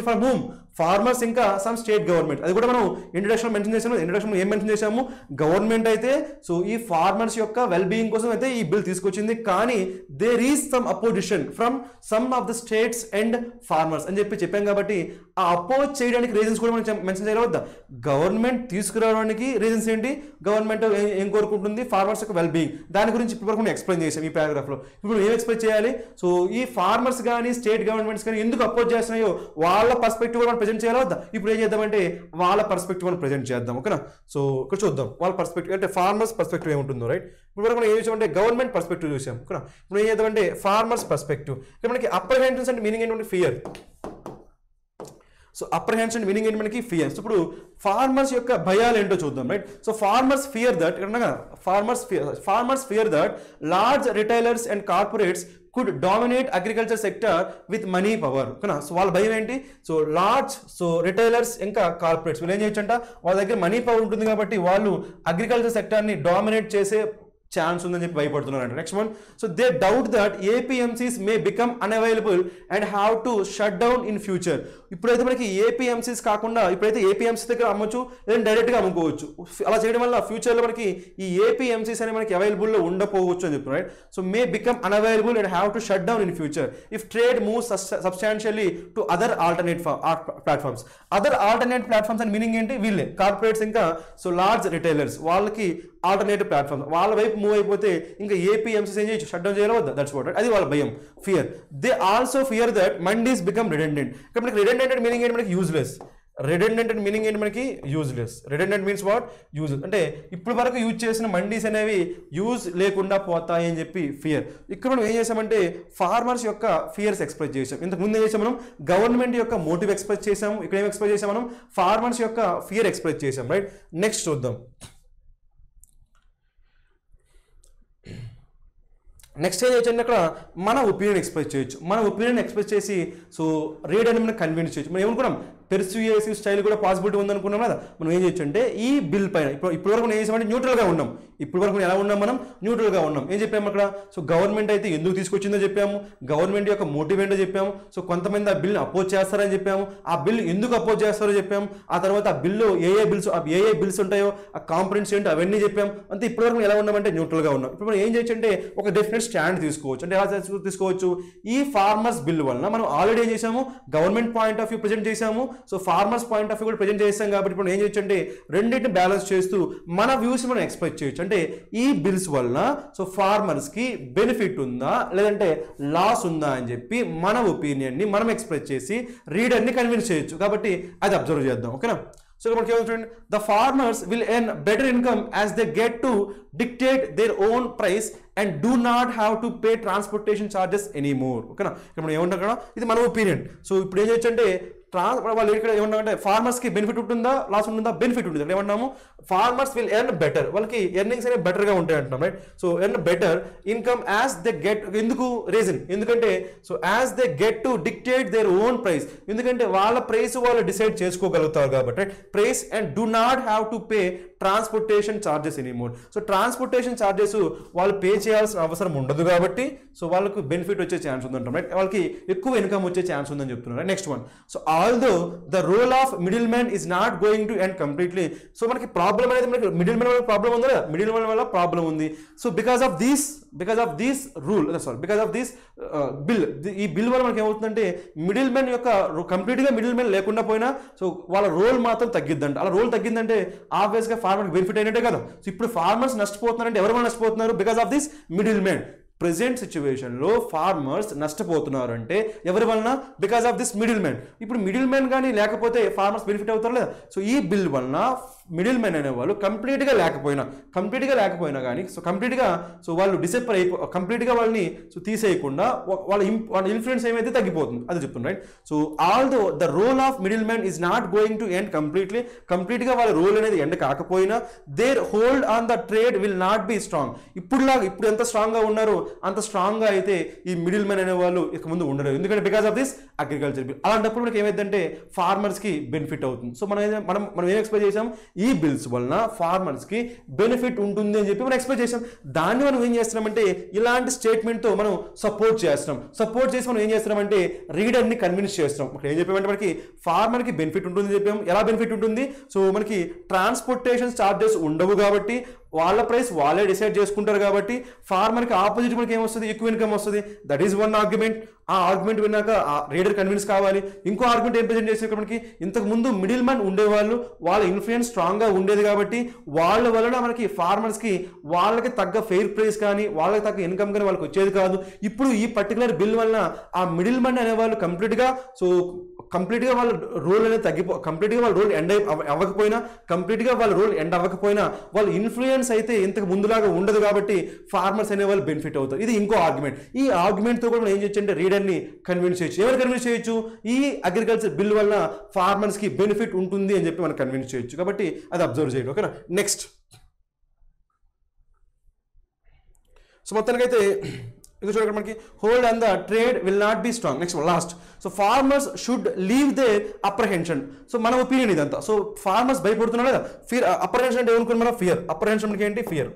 from whom, farmers ఇంకా సమ్ స్టేట్ గవర్నమెంట్. అది కూడా మనం ఇంట్రడక్షన్ మెన్షన్ చేసాము. ఇంట్రడక్షన్ ఏం మెన్షన్ చేసాము, గవర్నమెంట్ అయితే సో ఈ ఫార్మర్స్ యొక్క వెల్ బీయింగ్ కోసం అయితే ఈ బిల్ తీసుకొచ్చింది, కానీ there is some opposition from some of the states and farmers అని చెప్పాం. కాబట్టి ఆ అపోజ్ చేయడానికి రీజన్స్ కూడా మనం మెన్షన్ చేయవద్దా. గవర్నమెంట్ తీసుకురావడానికి రీజన్స్ ఏంటి, గవర్నమెంట్ ఏం కోరుకుంటుంది, ఫార్మర్స్ యొక్క వెల్ బీయింగ్. దాని గురించి ఇప్పుడు వరకు ఎక్స్ప్లెయిన్ చేసాం ఈ పారాగ్రాఫ్లో. ఇప్పుడు ఏం ఎక్స్ప్లెయిన్ చేయాలి, సో ఈ ఫార్మర్స్ కానీ స్టేట్ గవర్నమెంట్స్ కానీ ఎందుకు అపోజ్ చేస్తున్నాయో వాళ్ళ పర్స్పెక్టివ్ మనం ప్రెజెంట్ చేయాలా వద్దా. ఇప్పుడు ఏం చేద్దామంటే వాళ్ళ పర్స్పెక్టివ్ మనం ప్రెజెంట్ చేద్దాం. ఓకేనా, సో ఇక్కడ చూద్దాం వాళ్ళ పర్స్పెక్టివ్ అంటే ఫార్మర్స్ పర్స్పెక్టివ్ ఏముంటుందో. రైట్, ఇప్పుడు మనం ఏం చూసామంటే గవర్నమెంట్ పర్స్పెక్టివ్ చూసాం. ఓకేనా, ఇప్పుడు ఏం చేద్దామంటే ఫార్మర్స్ పర్స్పెక్టివ్. ఇక్కడ మనకి అప్రహెన్షన్స్ అంటే మీనింగ్ ఏంటంటే ఫియర్. సో అప్రహెన్షన్ మీనింగ్ ఏంటి మనకి ఫియర్. సో ఇప్పుడు ఫార్మర్స్ యొక్క భయాలు ఏంటో చూద్దాం. Right, so farmers fear that farmers fear that large retailers and corporates could dominate agriculture sector with money power. ఓకేనా, సో వాళ్ళ భయం ఏంటి, సో లార్జ్ రిటైలర్స్ ఇంకా కార్పొరేట్స్ వీళ్ళు ఏం చేయొచ్చంట, వాళ్ళ దగ్గర మనీ పవర్ ఉంటుంది కాబట్టి వాళ్ళు అగ్రికల్చర్ సెక్టర్ని డామినేట్ చేసే ఛాన్స్ ఉందని చెప్పి భయపడుతున్నారంట. Next one, so they doubt that APMCs may become unavailable and have to shut down in future. ఇప్పుడైతే మనకి ఏపీఎంసీస్ కాకుండా ఇప్పుడైతే ఏపీఎంసీ దగ్గర అమ్మొచ్చు లేదంటే డైరెక్ట్గా అమ్ముకోవచ్చు. అలా చేయడం వల్ల ఫ్యూచర్లో మనకి ఈ ఏపీఎంసీస్ అనేవి మనకి అవైలబుల్లో ఉండకపోవచ్చు అని చెప్తున్నారు. So May become unavailable and have to shut down in future if trade moves substantially to other alternate platforms. Other alternate platforms అని మీనింగ్ ఏంటి, వీళ్ళే కార్పొరేట్స్ ఇంకా సో లార్జ్ రిటైలర్స్ వాళ్ళకి ఆల్టర్నేటివ్ ప్లాట్ఫామ్ వాళ్ళ వైపు మూవ్ అయిపోతే ఇంకా ఏపీఎంసీస్ ఏం చేయొచ్చు, షట్ డౌన్ చేయాలి వద్దా. దట్స్ వాట్, అది వాళ్ళ భయం, fear. They also fear that mandis become redundant. ఇక్కడ మనకి రిడెండెంట్ మీనింగ్ ఏంటి మనకి యూజ్లెస్. రిడెండెంట్ అండ్ మీనింగ్ ఏంటి మనకి useless. Redundant means what, use అంటే ఇప్పుడు వరకు యూజ్ చేసిన మండీస్ అనేవి యూజ్ లేకుండా పోతాయి అని చెప్పి ఫియర్. ఇక్కడ మనం ఏం చేసామంటే ఫార్మర్స్ యొక్క ఫియర్స్ ఎక్స్ప్రెస్ చేసాం. ఇంతకు ముందు ఏం చేసాం మనం, గవర్నమెంట్ యొక్క మోటివ్ ఎక్స్ప్రెస్ చేసాము. ఇక్కడ ఏం ఎక్స్ప్రెస్ చేసాం మనం, ఫార్మర్స్ యొక్క ఫియర్ ఎక్స్ప్రెస్ చేసాం. రైట్, నెక్స్ట్ చూద్దాం. నెక్స్ట్ ఏం చేయొచ్చు అంటే అక్కడ మన ఒపీనియన్ ఎక్స్ప్రెస్ చేయొచ్చు. మన ఒపీనియన్ ఎక్స్ప్రెస్ చేసి సో రీడర్ని మనం కన్విన్స్ చేయొచ్చు. మనం ఏమనుకున్నాం, పెర్సుయేసివ్ స్టైల్ కూడా పాసిబిలిటీ ఉందనుకున్నాం కదా. మనం ఏం చేయొచ్చు అంటే ఈ బిల్ పైన ఇప్పుడు వరకు మనం ఏం చేసామంటే న్యూట్రల్గా ఉన్నాం. ఇప్పుడు వరకు ఎలా ఉన్నాం, మనం న్యూట్రల్గా ఉన్నాం. ఏం చెప్పాము అక్కడ, సో గవర్నమెంట్ అయితే ఎందుకు తీసుకొచ్చిందో చెప్పాము, గవర్నమెంట్ యొక్క మోటివ్ ఏంటో చెప్పాము. సో కొంతమంది ఆ బిల్ని అపోజ్ చేస్తారని చెప్పాము, ఆ బిల్ ఎందుకు అపోజ్ చేస్తారో చెప్పాము. ఆ తర్వాత ఆ బిల్లు ఏ బిల్స్ ఉంటాయో ఆ కాంపొనెంట్స్ ఏంటో అవన్నీ చెప్పాము. అంతే ఇప్పటివరకు ఎలా ఉన్నామంటే న్యూట్రల్గా ఉన్నాం. ఇప్పుడు మనం ఏం చేయొచ్చు అంటే ఒక డెఫినెట్ స్టాండ్ తీసుకోవచ్చు. అంటే ఎలా తీసుకోవచ్చు, ఈ ఫార్మర్స్ బిల్ వలన మనం ఆల్రెడీ ఏం చేసాము, government point of view present చేసాము, so farmers point of view కూడా ప్రజెంట్ చేస్తాం. కాబట్టి ఇప్పుడు ఏం చేయొచ్చు అంటే రెండింటిని బ్యాలెన్స్ చేస్తూ మన వ్యూస్ మనం ఎక్స్ప్రెస్ చేయొచ్చు. అంటే ఈ బిల్స్ వలన సో ఫార్మర్స్ కి బెనిఫిట్ ఉందా లేదంటే లాస్ ఉందా అని చెప్పి మన ఒపీనియన్ ని మనం ఎక్స్ప్రెస్ చేసి రీడర్ ని కన్విన్స్ చేయొచ్చు. కాబట్టి అది అబ్జర్వ్ చేద్దాం. ఓకేనా, సో మనకి ఏమవుతుంది, the farmers will earn better income as they get to dictate their own price and do not have to pay transportation charges anymore. ఓకేనా, ఇక్కడ మనం ఏమంటాం కదా, ఇది మన ఒపీనియన్. సో ఇప్పుడు ఏం చేయొచ్చు అంటే వాళ్ళు ఇక్కడ ఏమన్నామంటే ఫార్మర్స్కి బెనిఫిట్ ఉంటుందా లాస్ ఉంటుందా, బెనిఫిట్ ఉంటుంది. అంటే ఏమన్నాము, ఫార్మర్స్ విల్ ఎర్న్ బెటర్, వాళ్ళకి ఎర్నింగ్స్ అనేవి బెటర్గా ఉంటాయి అంటున్నాం. Right, so earn better income as they get. ఎందుకు రీజన్, ఎందుకంటే so as they get to dictate their own price, ఎందుకంటే వాళ్ళ ప్రైస్ వాళ్ళు డిసైడ్ చేసుకోగలుగుతారు కాబట్టి price. And do not have to pay transportation charges anymore. So transportation charges వాళ్ళు pay చేయాల్సిన అవసరం ఉండదు కాబట్టి సో వాళ్ళకు బెనిఫిట్ వచ్చే ఛాన్స్ ఉందంటాం. రైట్, వాళ్ళకి ఎక్కువ ఇన్కమ్ వచ్చే ఛాన్స్ ఉందని చెప్తున్నారు. Next one, so although the role of middleman is not going to end completely. So మనకి ప్రాబ్లం అనేది మనకి మిడిల్ మ్యాన్ వల్ల ప్రాబ్లం ఉంది కదా, మిడిల్ మ్యాన్ వల్ల ప్రాబ్లం ఉంది. So because of this rule because of this bill, ఈ bill వల్ల మనకి ఏమవుతుందంటే మిడిల్ మ్యాన్ యొక్క కంప్లీట్గా మిడిల్ మ్యాన్ లేకుండా పోయినా సో వాళ్ళ రోల్ మాత్రం తగ్గిద్దంట. అలా రోల్ తగ్గిందంటే ఆబ్వియస్గా ఫార్మర్కి బెనిఫిట్ అయినట్టే కదా. సో ఇప్పుడు ఫార్మర్స్ నష్టపోతున్నారంటే ఎవరు వల్ల నష్టపోతున్నారు, because of this middle man. Present సిచ్యువేషన్లో ఫార్మర్స్ నష్టపోతున్నారు అంటే ఎవరి వలన, because of this middle man. ఇప్పుడు మిడిల్ మ్యాన్ కానీ లేకపోతే ఫార్మర్స్ బెనిఫిట్ అవుతారు లేదా. సో ఈ బిల్ వలన మిడిల్ మ్యాన్ అనేవాళ్ళు కంప్లీట్గా లేకపోయినా కానీ సో కంప్లీట్గా సో వాళ్ళు డిసెప్పర్ కంప్లీట్గా వాళ్ళని సో తీసేయకుండా వాళ్ళ ఇన్ఫ్లుయెన్స్ ఏమైతే తగ్గిపోతుంది అది చెప్తున్నారు. Right, so although the role of middle man is not going to end కంప్లీట్గా వాళ్ళ రోల్ అనేది ఎండ్ కాకపోయినా their hold on the trade will not be strong. ఇప్పుడు ఎంత స్ట్రాంగ్గా ఉన్నారో అంత స్ట్రాంగ్గా అయితే ఈ మిడిల్ మ్యాన్ అనే వాళ్ళు ఇక ముందు ఉండరు, ఎందుకంటే because of this agriculture bill. అలాంటప్పుడు మనకి ఏమైందంటే ఫార్మర్స్కి బెనిఫిట్ అవుతుంది. సో మనం ఏం ఎక్స్పెక్ట్ చేసాం, ఈ బిల్స్ వలన ఫార్మర్స్కి బెనిఫిట్ ఉంటుంది అని చెప్పి మనం ఎక్స్పెక్ట్ చేసాం. దాన్ని మనం ఏం చేస్తున్నామంటే ఇలాంటి స్టేట్మెంట్తో మనం సపోర్ట్ చేస్తున్నాం. సపోర్ట్ చేసి మనం ఏం చేస్తున్నామంటే రీడర్ని కన్విన్స్ చేస్తున్నాం. ఇక్కడ ఏం చెప్పామంటే మనకి ఫార్మర్కి బెనిఫిట్ ఉంటుంది చెప్పాం. ఎలా బెనిఫిట్ ఉంటుంది, సో మనకి ట్రాన్స్పోర్టేషన్ ఛార్జెస్ ఉండవు కాబట్టి వాళ్ళ ప్రైస్ వాళ్ళే డిసైడ్ చేసుకుంటారు కాబట్టి ఫార్మర్కి ఆపోజిట్ మనకి ఏమొస్తుంది, ఎక్కువ ఇన్కమ్ వస్తుంది. That is one argument. ఆ ఆర్గ్యుమెంట్ విన్నాక రీడర్ కన్విన్స్ కావాలి. ఇంకో ఆర్గ్యుమెంట్ ఏం ప్రెజెంట్ చేసి మనకి ఇంతకు ముందు మిడిల్ మ్యాన్ ఉండేవాళ్ళు, వాళ్ళ ఇన్ఫ్లుయెన్స్ స్ట్రాంగ్గా ఉండేది కాబట్టి వాళ్ళ వలన మనకి ఫార్మర్స్కి వాళ్ళకి తగ్గ ఫెయిర్ ప్రైస్ కానీ వాళ్ళకి తగ్గ ఇన్కమ్ కానీ వాళ్ళకి వచ్చేది కాదు. ఇప్పుడు ఈ పర్టికులర్ బిల్ వలన ఆ మిడిల్ మ్యాన్ అనేవాళ్ళు కంప్లీట్గా వాళ్ళ రోల్ అనేది కంప్లీట్గా వాళ్ళ రోల్ ఎండ్ అవ్వకపోయినా, కంప్లీట్గా వాళ్ళ రోల్ ఎండ్ అవ్వకపోయినా వాళ్ళ ఇన్ఫ్లుయెన్స్ అయితే ఇంతకు ముందులాగా ఉండదు కాబట్టి ఫార్మర్స్ అనే వాళ్ళు బెనిఫిట్ అవుతారు. ఇది ఇంకో ఆర్గ్యుమెంట్. ఈ ఆర్గ్యుమెంట్తో కూడా మనం ఏం చేయొచ్చు అంటే రీడర్ని కన్విన్స్ చేయొచ్చు. ఎవరు కన్విన్స్ చేయొచ్చు, ఈ అగ్రికల్చర్ బిల్ వల్ల ఫార్మర్స్కి బెనిఫిట్ ఉంటుంది అని చెప్పి మనం కన్విన్స్ చేయొచ్చు. కాబట్టి అది అబ్జర్వ్ చేయండి. ఓకేనా. నెక్స్ట్, సో మొత్తానికైతే ఇది చూడండి మనకి hold and the trade will not be strong. Next last, so farmers should leave their apprehension. So మన ఒపీనియన్ ఇదంతా. సో ఫార్మర్స్ భయపడుతున్నారు కదా, ఫియర్. అప్రహెన్షన్ అంటే ఏమనుకున్నాం మనం, ఫియర్. అప్రహెన్షన్ మనకి ఏంటి, ఫియర్.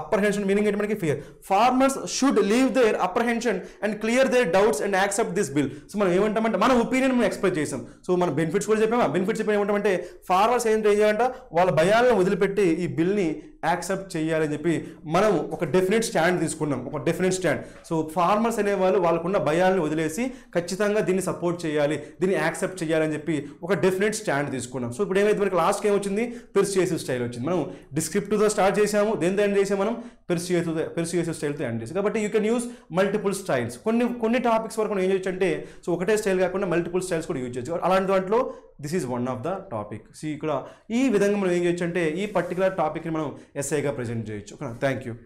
అప్రహెన్షన్ మీనింగ్ ఏంటి మనకి, fear. Farmers should leave their apprehension and clear their doubts and accept this bill. So మనం ఏమంటామంటే మన ఒపీనియన్ మనం ఎక్స్ప్రెస్ చేసాం. సో మన బెనిఫిట్స్ కూడా చెప్పామా, బెనిఫిట్స్ చెప్పి ఏమంటామంటే ఫార్మర్స్ ఏం చేయాలంట, వాళ్ళ భయాలను వదిలిపెట్టి ఈ బిల్ని యాక్సెప్ట్ చేయాలని చెప్పి మనం ఒక డెఫినెట్ స్టాండ్ తీసుకున్నాం, ఒక డెఫినెట్ స్టాండ్. సో ఫార్మర్స్ అనేవాళ్ళు వాళ్ళకున్న భయాలను వదిలేసి ఖచ్చితంగా దీన్ని సపోర్ట్ చేయాలి, దీన్ని యాక్సెప్ట్ చేయాలని చెప్పి ఒక డెఫినెట్ స్టాండ్ తీసుకున్నాం. సో ఇప్పుడు ఏమైతే మనకి లాస్ట్కి ఏమొచ్చింది, పెర్సుయేసివ్ స్టైల్ వచ్చింది. మనం డిస్క్రిప్టివ్తో స్టార్ట్ చేసాము, దేంతో ఎండ్ చేసాము మనం, పెర్సుయేసివ్ స్టైల్తో ఎండ్ చేసాం. కాబట్టి you can use multiple styles. కొన్ని టాపిక్స్ వరకు మనం ఏం చేయొచ్చు అంటే, సో ఒకటే స్టైల్ కాకుండా మల్టిపుల్ స్టైల్స్ కూడా యూజ్ చేయొచ్చు. అలాంటి దాంట్లో this is one of the topic. So ఇక్కడ ఈ విధంగా మనం ఏం చేయొచ్చు అంటే ఈ పర్టికులర్ టాపిక్ని మనం ఎస్ఐగా ప్రెజెంట్ చేయొచ్చు. Thank you.